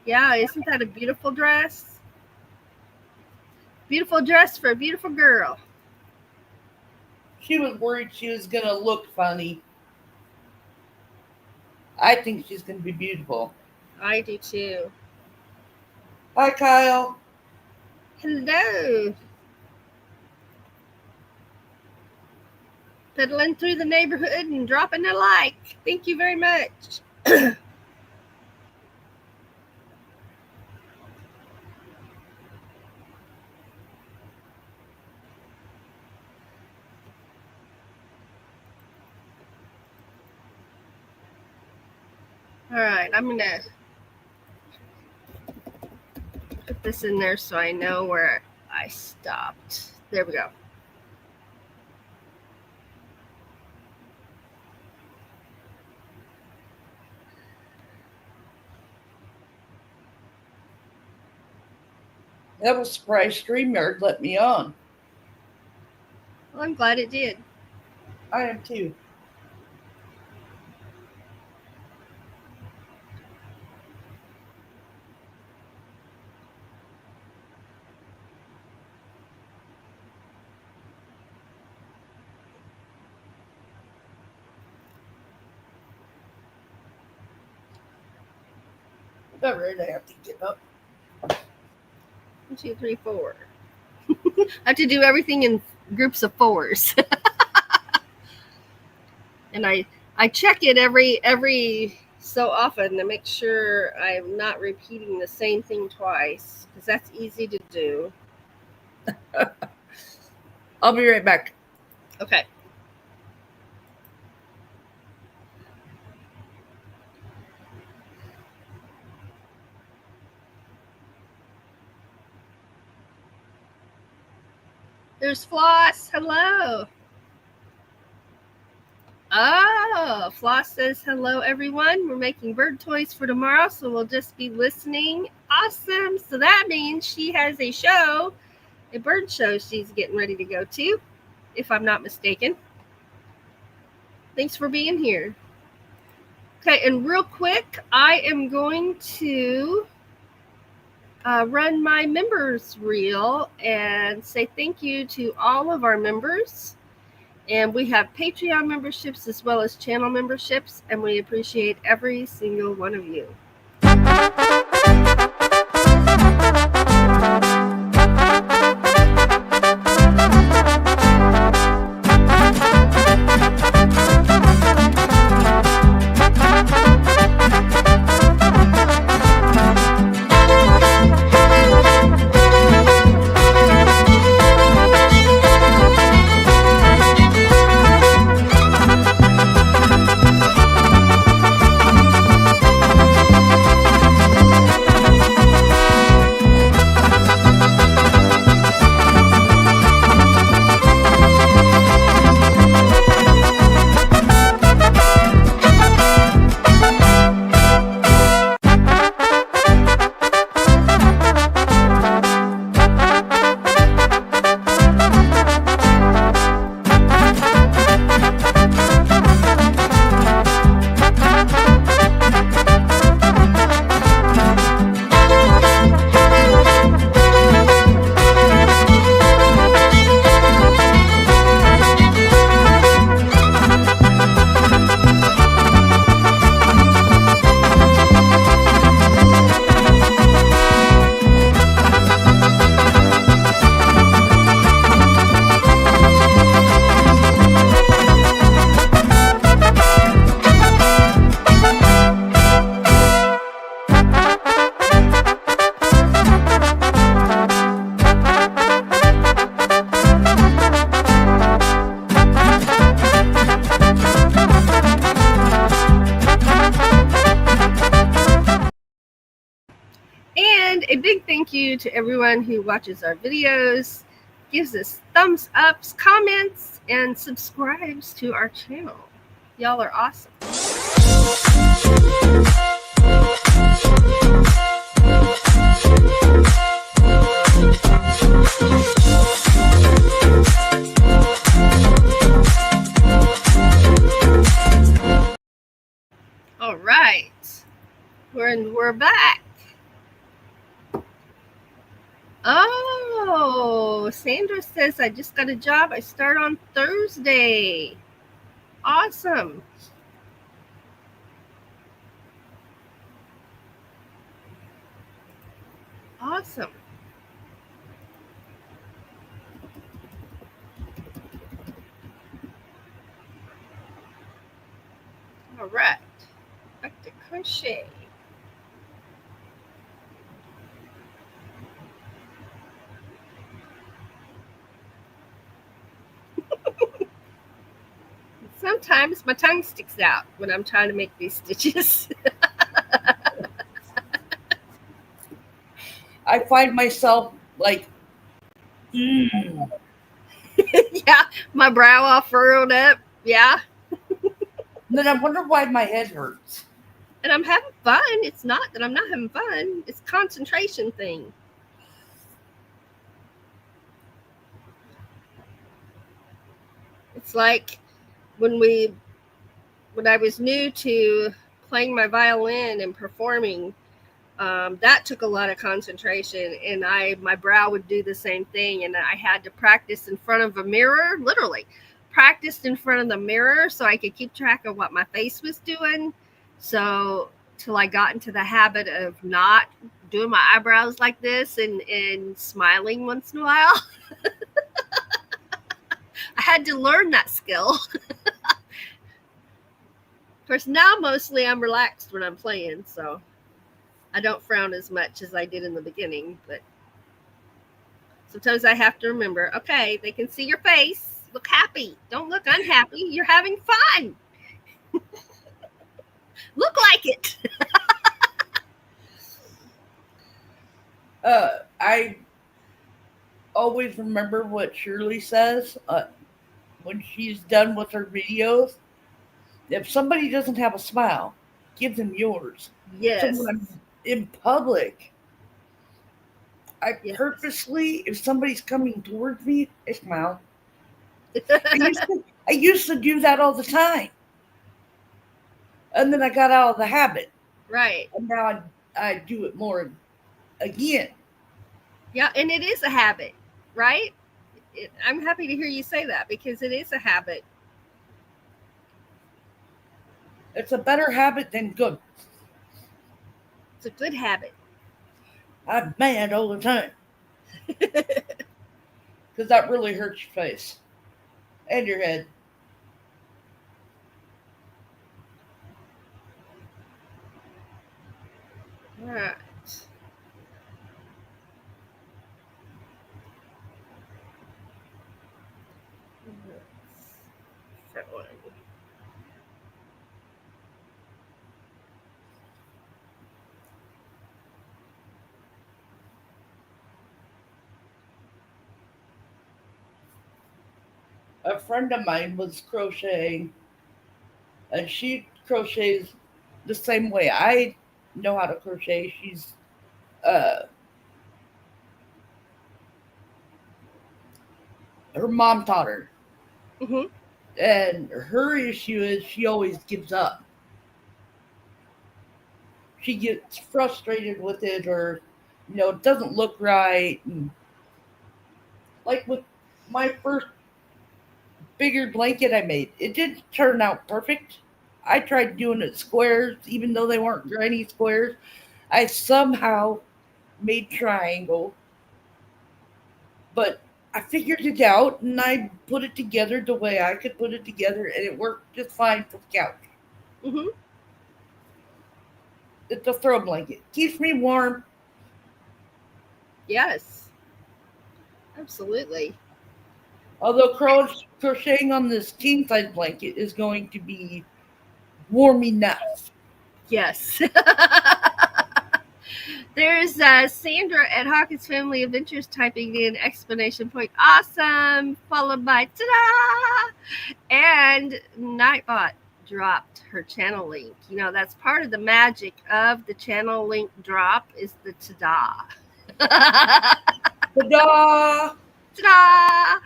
Yeah, isn't that a beautiful dress? Beautiful dress for a beautiful girl. She was worried she was going to look funny. I think she's going to be beautiful. I do too. Hi, Kyle. Hello. Pedaling through the neighborhood and dropping a like. Thank you very much. All right, I'm going to put this in there so I know where I stopped. There we go. That was surprised StreamYard let me on. Well, I'm glad it did. I am too. Whatever, I have to get up. 1, 2, 3, 4. I have to do everything in groups of 4s. And I check it every so often to make sure I'm not repeating the same thing twice, because that's easy to do. I'll be right back. Okay. There's Floss. Hello. Oh, Floss says hello, everyone. We're making bird toys for tomorrow, so we'll just be listening. Awesome. So that means she has a show, a bird show she's getting ready to go to, if I'm not mistaken. Thanks for being here. Okay, and real quick, I am going to run my members reel and say thank you to all of our members. And we have Patreon memberships as well as channel memberships, and we appreciate every single one of you. you to everyone who watches our videos, gives us thumbs ups, comments, and subscribes to our channel. Y'all are awesome. All right, we're back. Oh, Sandra says I just got a job. I start on Thursday. Awesome. Awesome. All right, back to crochet. Sometimes my tongue sticks out when I'm trying to make these stitches. I find myself like, Yeah, my brow all furrowed up. Yeah. then I wonder why my head hurts. And I'm having fun. It's not that I'm not having fun. It's a concentration thing. It's like when I was new to playing my violin and performing, that took a lot of concentration, and my brow would do the same thing, and I had to practice in front of a mirror, literally practiced in front of the mirror so I could keep track of what my face was doing. So till I got into the habit of not doing my eyebrows like this and smiling once in a while. I had to learn that skill. Of course, now mostly I'm relaxed when I'm playing, so I don't frown as much as I did in the beginning, but sometimes I have to remember, okay, they can see your face. Look happy. Don't look unhappy. You're having fun. Look like it. I always remember what Shirley says when she's done with her videos. If somebody doesn't have a smile, give them yours. Yes. So when I'm in public, I Yes. purposely, if somebody's coming towards me, I smile. I used to do that all the time. And then I got out of the habit. Right. And now I do it more again. Yeah, and it is a habit, right? I'm happy to hear you say that because it is a habit. It's a better habit than good. It's a good habit. I'm mad all the time. Because that really hurts your face and your head. All right. A friend of mine was crocheting, and she crochets the same way I know how to crochet. Uh, her mom taught her, Mm-hmm. and her issue is she always gives up. She gets frustrated with it, or it doesn't look right. And like with my first bigger blanket I made, it didn't turn out perfect. I tried doing it squares, even though they weren't granny squares. I somehow made triangle, but I figured it out and I put it together the way I could put it together, and it worked just fine for the couch. Mm-hmm. It's a throw blanket, keeps me warm. Yes. Absolutely. Although crocheting on this king size blanket is going to be warm enough. Yes. There's Sandra at Hawkins Family Adventures typing in exclamation point awesome, followed by ta-da! And Nightbot dropped her channel link. You know, that's part of the magic of the channel link drop is the ta-da. Ta-da! Ta-da!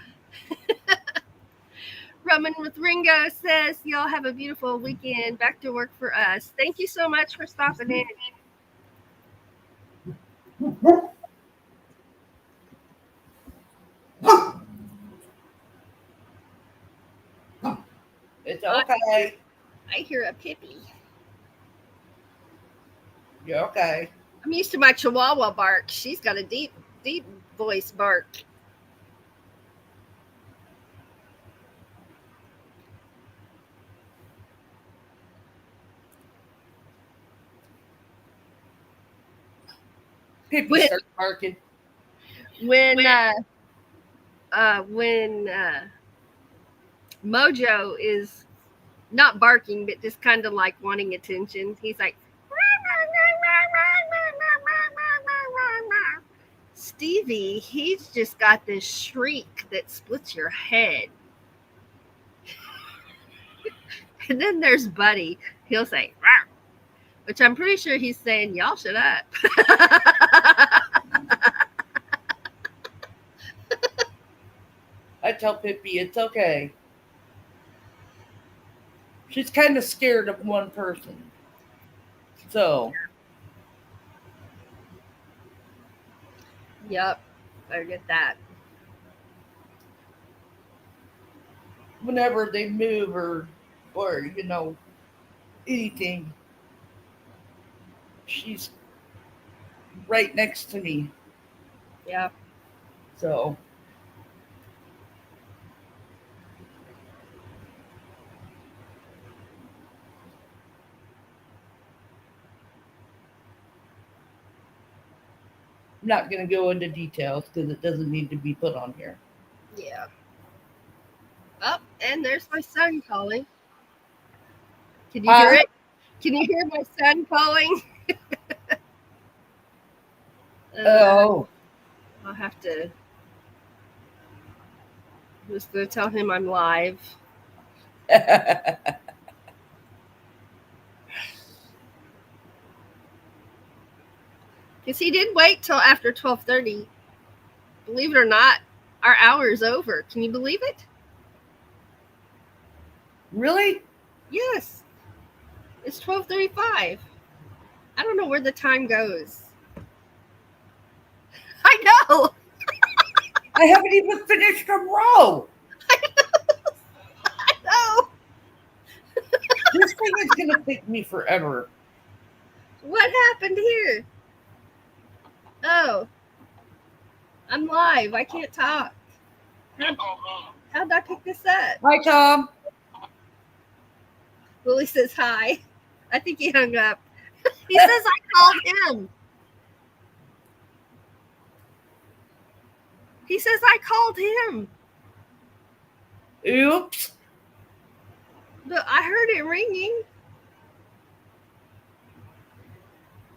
Roman with Ringo says, y'all have a beautiful weekend. Back to work for us. Thank you so much for stopping in. It's okay. I hear a Pippi. You're okay. I'm used to my Chihuahua bark. She's got a deep, deep voice bark. People start barking. When Mojo is not barking, but just kind of like wanting attention, he's like, Stevie, he's just got this shriek that splits your head. And then there's Buddy. He'll say, rawr, which I'm pretty sure he's saying, y'all shut up. I tell Pippi it's okay. She's kind of scared of one person. So. Yep, I get that. Whenever they move or anything, she's right next to me. Yeah. So. I'm not going to go into details because it doesn't need to be put on here. Yeah. Oh, and there's my son calling. Can you hear it? Can you hear my son calling? Oh. I'll have to. I'm just going to tell him I'm live. Because he did wait till after 12:30. Believe it or not, our hour is over. Can you believe it? Really? Yes. It's 12:35. I don't know where the time goes. I know. I haven't even finished a row. I know. This thing is going to take me forever. What happened here? Oh. I'm live. I can't talk. How'd I pick this up? Hi, Tom. Willie says hi. I think he hung up. He says I called him. He says I called him. Oops. But I heard it ringing.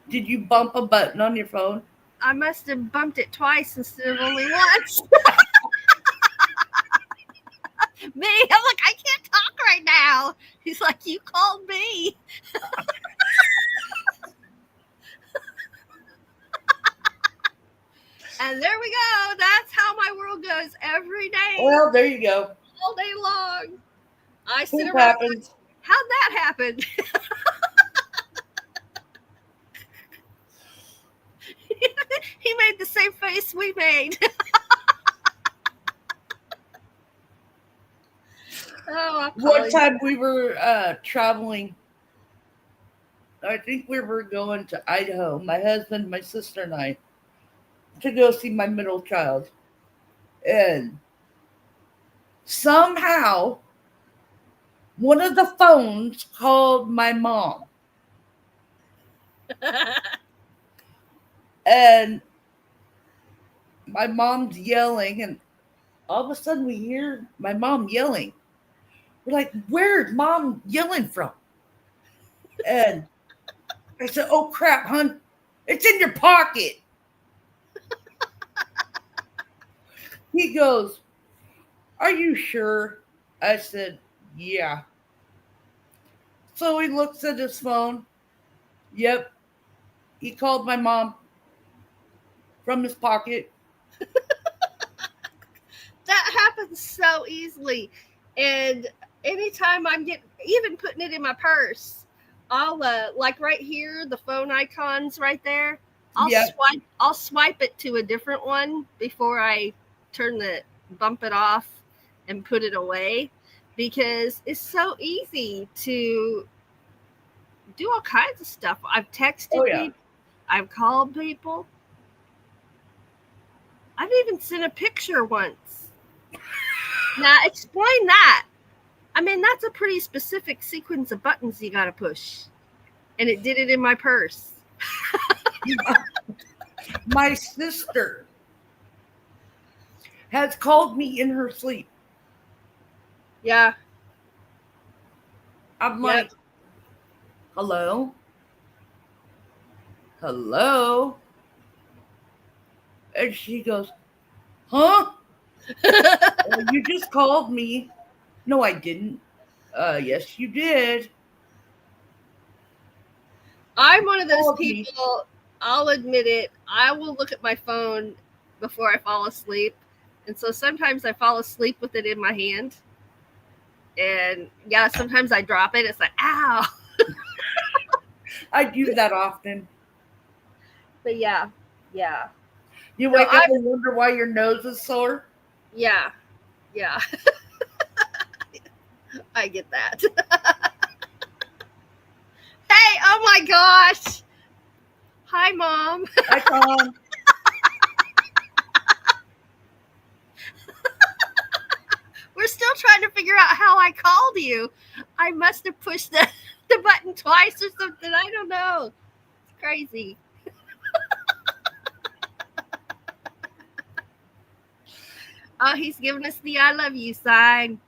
Did you bump a button on your phone? I must have bumped it twice instead of only once. Me, I'm like, I can't talk right now. He's like, you called me. And there we go. That's how my world goes every day. Well, there you go. All day long. I sit It around. happens. How'd that happen? He made the same face we made. One time we were traveling. I think we were going to Idaho. My husband, my sister, and I to go see my middle child. And somehow one of the phones called my mom. And my mom's yelling, and all of a sudden we hear my mom yelling. We're like, where's mom yelling from? And I said, oh crap, hon. It's in your pocket. He goes, are you sure? I said, yeah. So he looks at his phone. Yep. He called my mom from his pocket. That happens so easily. And anytime I'm getting, even putting it in my purse, I'll like right here, the phone icons right there. Yep. I'll swipe it to a different one before I turn the bump it off and put it away, because it's so easy to do all kinds of stuff. I've Oh, texted yeah. people, I've called people, I've even sent a picture once. Now explain that. I mean, that's a pretty specific sequence of buttons you got to push. And it did it in my purse. My sister has called me in her sleep. Yeah. I'm Yep. like, hello? Hello? And she goes, huh? You just called me. No, I didn't. Yes, you did. I'm one of those Called me. people, I'll admit it, I will look at my phone before I fall asleep. And so sometimes I fall asleep with it in my hand. And yeah, sometimes I drop it. It's like, ow. I do that often. But yeah, yeah. You No, wake up and wonder why your nose is sore. yeah, yeah. I get that. Hey, oh my gosh. Hi, Mom. I Tom. We're still trying to figure out how I called you. I must have pushed the button twice or something. I don't know. It's crazy. Oh, he's giving us the I love you sign.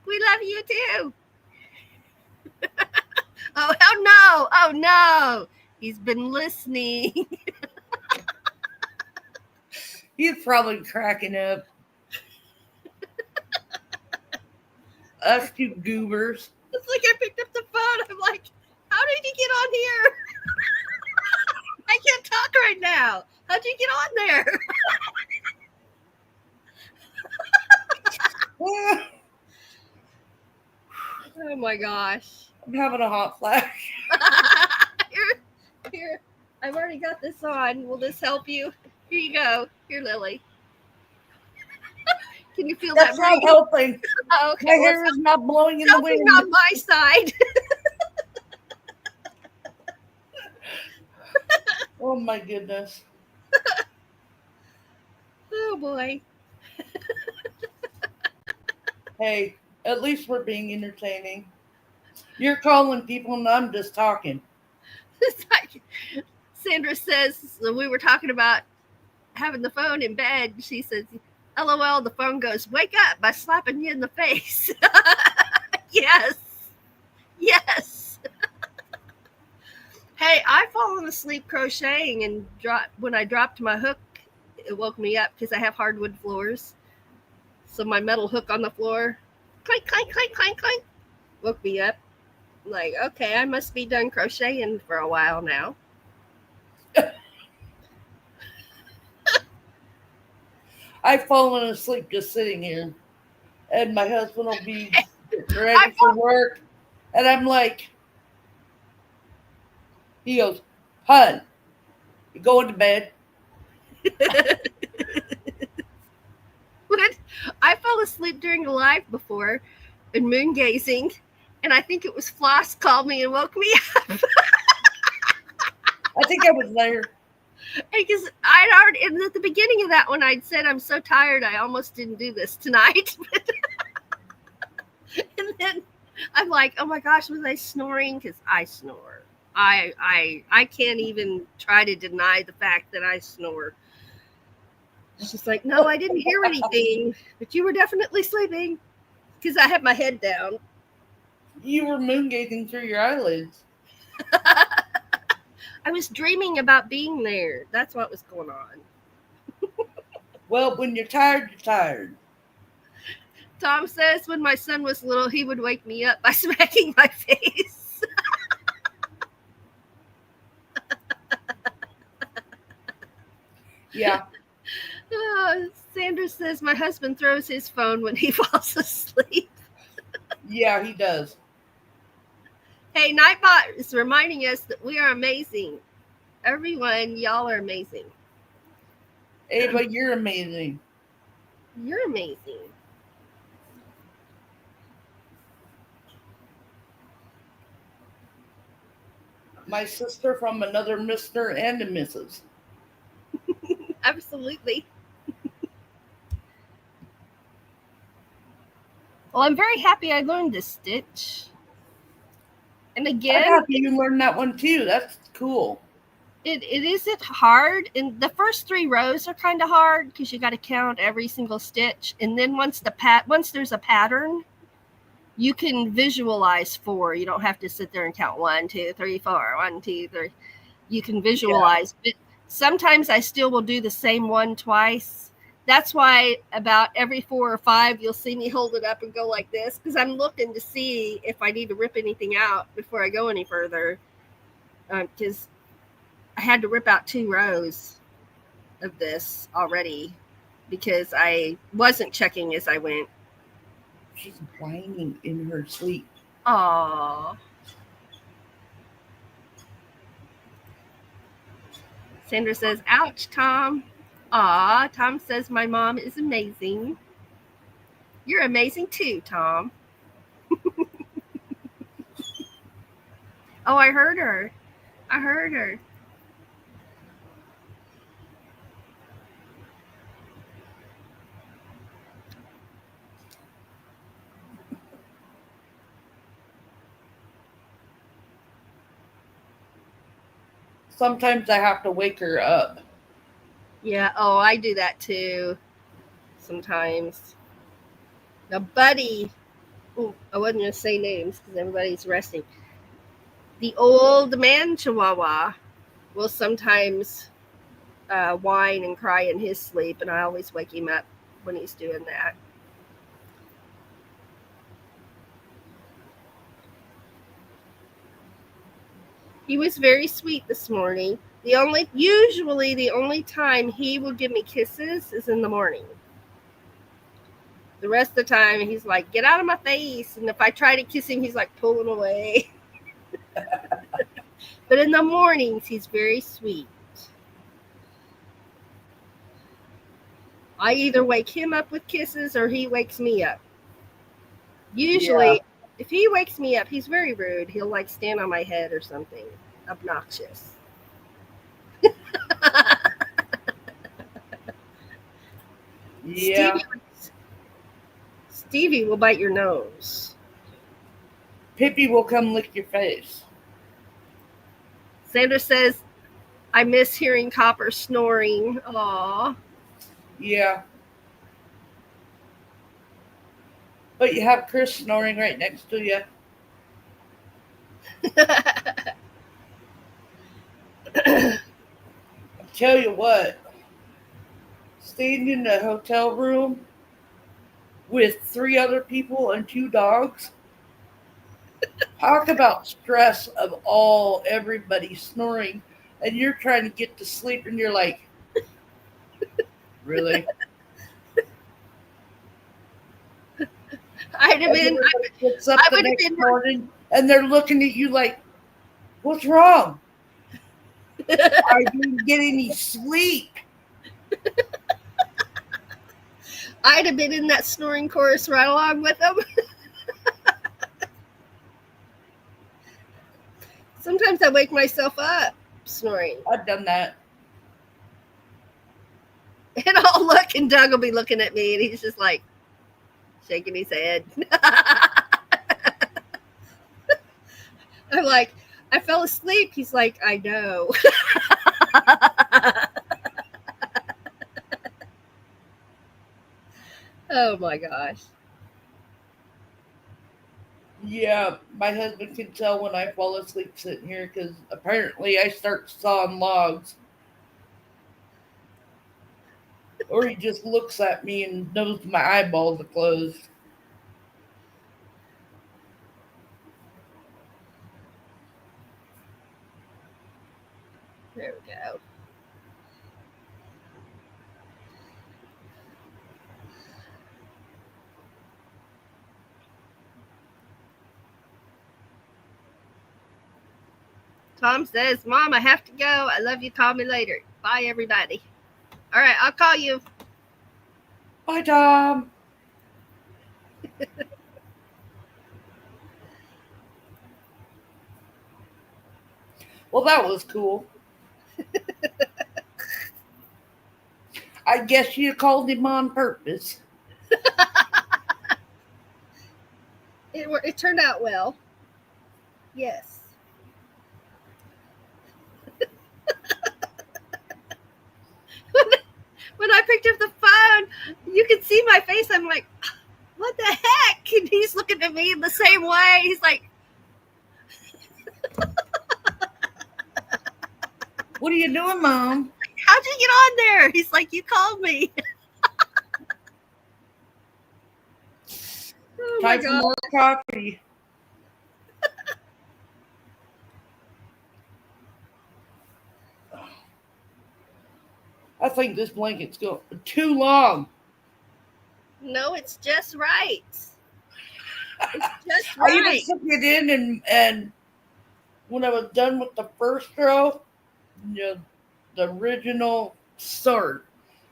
We love you too. Oh no. Oh no. He's been listening. He's probably cracking up. Us two goobers. It's like I picked up the phone. I'm like, how did you get on here? I can't talk right now. How'd you get on there? Oh my gosh. I'm having a hot flash. here, here. I've already got this on. Will this help you? Here you go. Here, Lily. Can you feel That's that not breeze? helping. Oh, okay. My Well, hair is not blowing in it's the helping wind. on my side. Oh my goodness. Oh boy. Hey, at least we're being entertaining. You're calling people and I'm just talking. It's like Sandra says, we were talking about having the phone in bed. She says, LOL, the phone goes, wake up by slapping you in the face. Yes. Yes. Hey, I've fallen asleep crocheting and when I dropped my hook, it woke me up because I have hardwood floors. So my metal hook on the floor, clank, clank, clank, clank, clank, woke me up. I'm like, okay, I must be done crocheting for a while now. I've fallen asleep just sitting here. And my husband will be getting ready for work. And I'm like, he goes, hun, you going to bed? What? I fell asleep during a live before and moon gazing, and I think it was Floss called me and woke me up I think I was there. because I'd already, and at the beginning of that one, I'd said I'm so tired I almost didn't do this tonight. And then I'm like, oh my gosh, was I snoring? Because I snore. I can't even try to deny the fact that I snore. She's like, no, I didn't hear anything, but you were definitely sleeping because I had my head down. You were moon gazing through your eyelids. I was dreaming about being there. That's what was going on. Well, when you're tired, you're tired. Tom says when my son was little, he would wake me up by smacking my face. Yeah. Sandra says my husband throws his phone when he falls asleep. Yeah, he does. Hey, Nightbot is reminding us that we are amazing. Everyone, y'all are amazing. Ava, you're amazing. You're amazing. My sister from another Mr. and a Mrs. Absolutely. Well, I'm very happy I learned this stitch. And I'm again, happy you learned that one too. That's cool. it isn't hard. And the first 3 rows are kind of hard because you got to count every single stitch. And then once there's a pattern, you can visualize 4. You don't have to sit there and count 1, 2, 3, 4, 1, 2, 3. You can visualize. Yeah. But sometimes I still will do the same one twice. That's why about every 4 or 5, you'll see me hold it up and go like this because I'm looking to see if I need to rip anything out before I go any further. Because I had to rip out 2 rows of this already because I wasn't checking as I went. She's whining in her sleep. Aww. Sandra says, ouch, Tom. Aw, Tom says my mom is amazing. You're amazing too, Tom. Oh, I heard her. I heard her. Sometimes I have to wake her up. Yeah, oh, I do that too. Sometimes. Now, Buddy, I wasn't going to say names because everybody's resting. The old man Chihuahua will sometimes whine and cry in his sleep, and I always wake him up when he's doing that. He was very sweet this morning. Usually the only time he will give me kisses is in the morning. The rest of the time he's like, get out of my face. And if I try to kiss him, he's like pulling away. But in the mornings, he's very sweet. I either wake him up with kisses or he wakes me up. Usually, if he wakes me up, he's very rude. He'll like stand on my head or something obnoxious. Yeah. Stevie will bite your nose. Pippi will come lick your face. Sandra says, I miss hearing Copper snoring. Aww. Yeah. But you have Chris snoring right next to you. I'll tell you what. Staying in a hotel room with 3 other people and 2 dogs. Talk about stress of everybody snoring, and you're trying to get to sleep, and you're like, really? I'd have been. Gets up the next morning, and they're looking at you like, what's wrong? I didn't get any sleep. I'd have been in that snoring chorus right along with them. Sometimes I wake myself up snoring. I've done that. And I'll look, and Doug will be looking at me, and he's just like shaking his head. I'm like, I fell asleep. He's like, I know. Oh my gosh. Yeah, my husband can tell when I fall asleep sitting here because apparently I start sawing logs. Or he just looks at me and knows my eyeballs are closed. There we go. Tom says, Mom, I have to go. I love you. Call me later. Bye, everybody. All right, I'll call you. Bye, Tom. Well, that was cool. I guess you called him on purpose. It turned out well. Yes. When I picked up the phone, you could see my face. I'm like, what the heck? And he's looking at me in the same way. He's like, What are you doing, Mom? how'd you get on there? He's like, you called me. Oh my Time for God. more coffee. I think this blanket's going too long. No, it's just right. It's just I even right. took it in and when I was done with the first row, you know, the original start,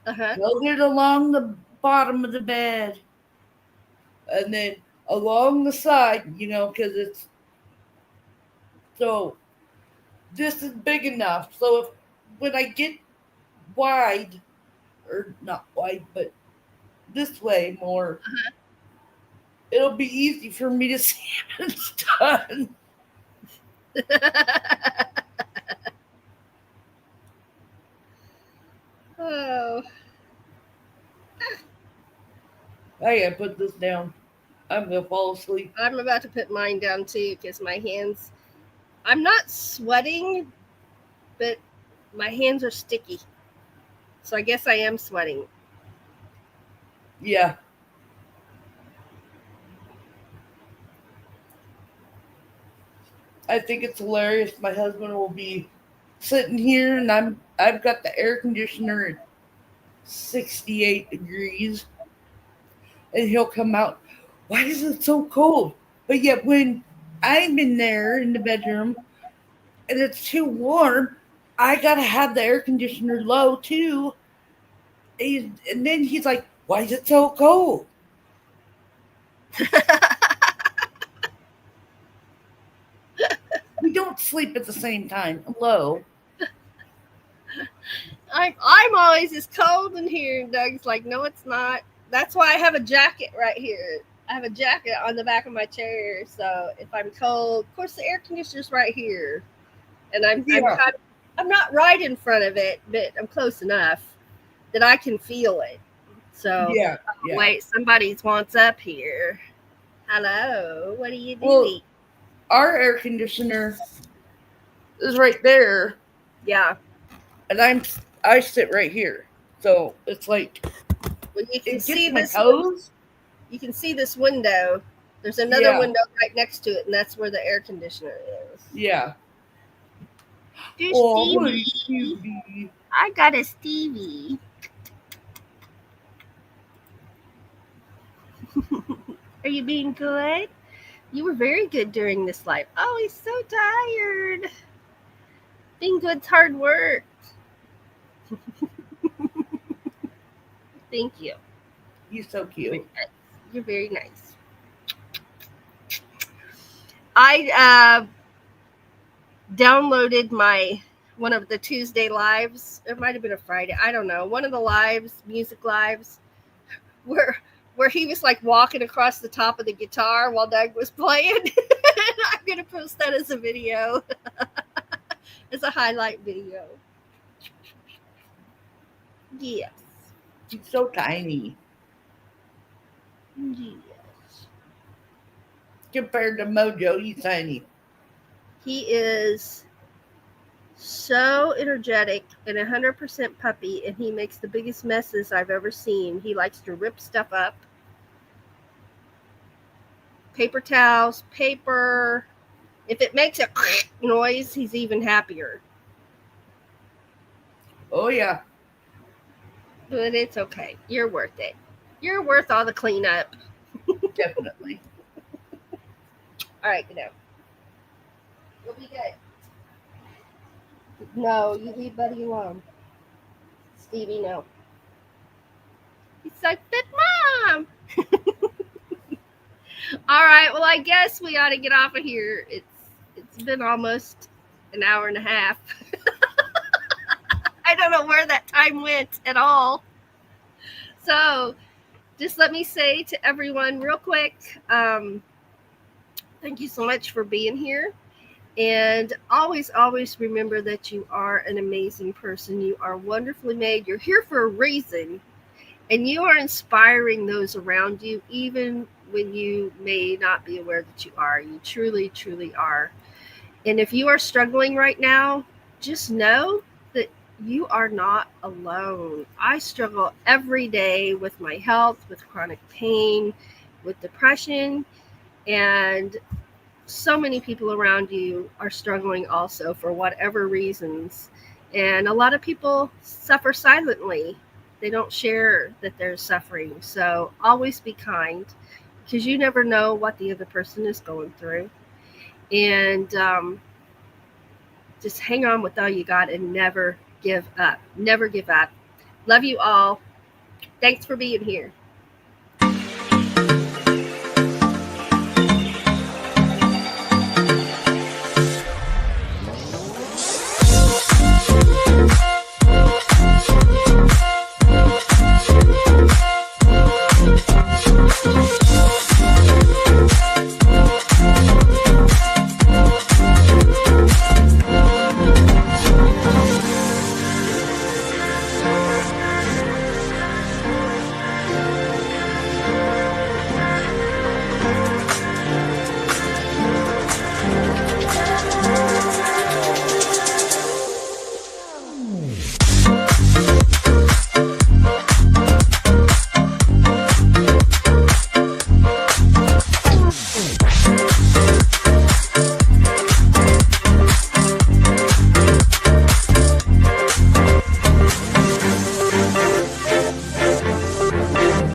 Uh huh. held it along the bottom of the bed and then along the side, because it's so this is big enough. So if when I get wide, or not wide, but this way more, it'll be easy for me to see when it's done. Oh, I gotta put this down. I'm gonna fall asleep. I'm about to put mine down too because my hands. I'm not sweating, but my hands are sticky. So I guess I am sweating. Yeah, I think it's hilarious. My husband will be sitting here, and I've got the air conditioner at 68 degrees, and he'll come out. Why is it so cold? But yet when I'm in there in the bedroom and it's too warm, I gotta have the air conditioner low too. And then he's like, "Why is it so cold?" We don't sleep at the same time. Low. I'm always as cold in here, and Doug's like, no, it's not. That's why I have a jacket right here. I have a jacket on the back of my chair, so if I'm cold, of course the air conditioner's right here, and I'm Yeah, kind of, I'm not right in front of it, but I'm close enough that I can feel it. So yeah, yeah. wait, somebody's wants up here. Hello, what are you Well, doing? our air conditioner is right there, Yeah, and I sit right here, so it's like well you can it gets see my this one. toes. You can see this window. There's another Yeah, window right next to it, and that's where the air conditioner is. yeah. Do Oh, what a Stevie. cutie. I got a Stevie. Are you being good? You were very good during this life. Oh, he's so tired. Being good's hard work. Thank you. He's so You're very cute. nice. You're very nice. I downloaded my one of the Tuesday lives. It might have been a Friday. I don't know. One of the lives, music lives, where where he was like walking across the top of the guitar while Doug was playing. I'm gonna post that as a video, as a highlight video. Yes. He's so tiny. Yes. compared to Mojo. He's tiny. He is so energetic and 100% puppy, and he makes the biggest messes I've ever seen. He likes to rip stuff up, paper towels, paper. If it makes a noise, he's even happier. Oh yeah, But it's okay. You're worth it. You're worth all the cleanup. definitely. All right, you know. You'll be good. No, you leave Buddy alone. Stevie, no. He's like, but Mom! All right, well, I guess we ought to get off of here. It's been almost an hour and a half. I don't know where that time went at all. So, just let me say to everyone real quick, thank you so much for being here. And always, always remember that you are an amazing person. You are wonderfully made. You're here for a reason. And you are inspiring those around you, even when you may not be aware that you are. You truly, truly are. And if you are struggling right now, just know that you are not alone. I struggle every day with my health, with chronic pain, with depression, and so many people around you are struggling also for whatever reasons. And a lot of people suffer silently. They don't share that they're suffering. So always be kind because you never know what the other person is going through. And just hang on with all you got and never give up. Never give up. Love you all. Thanks for being here.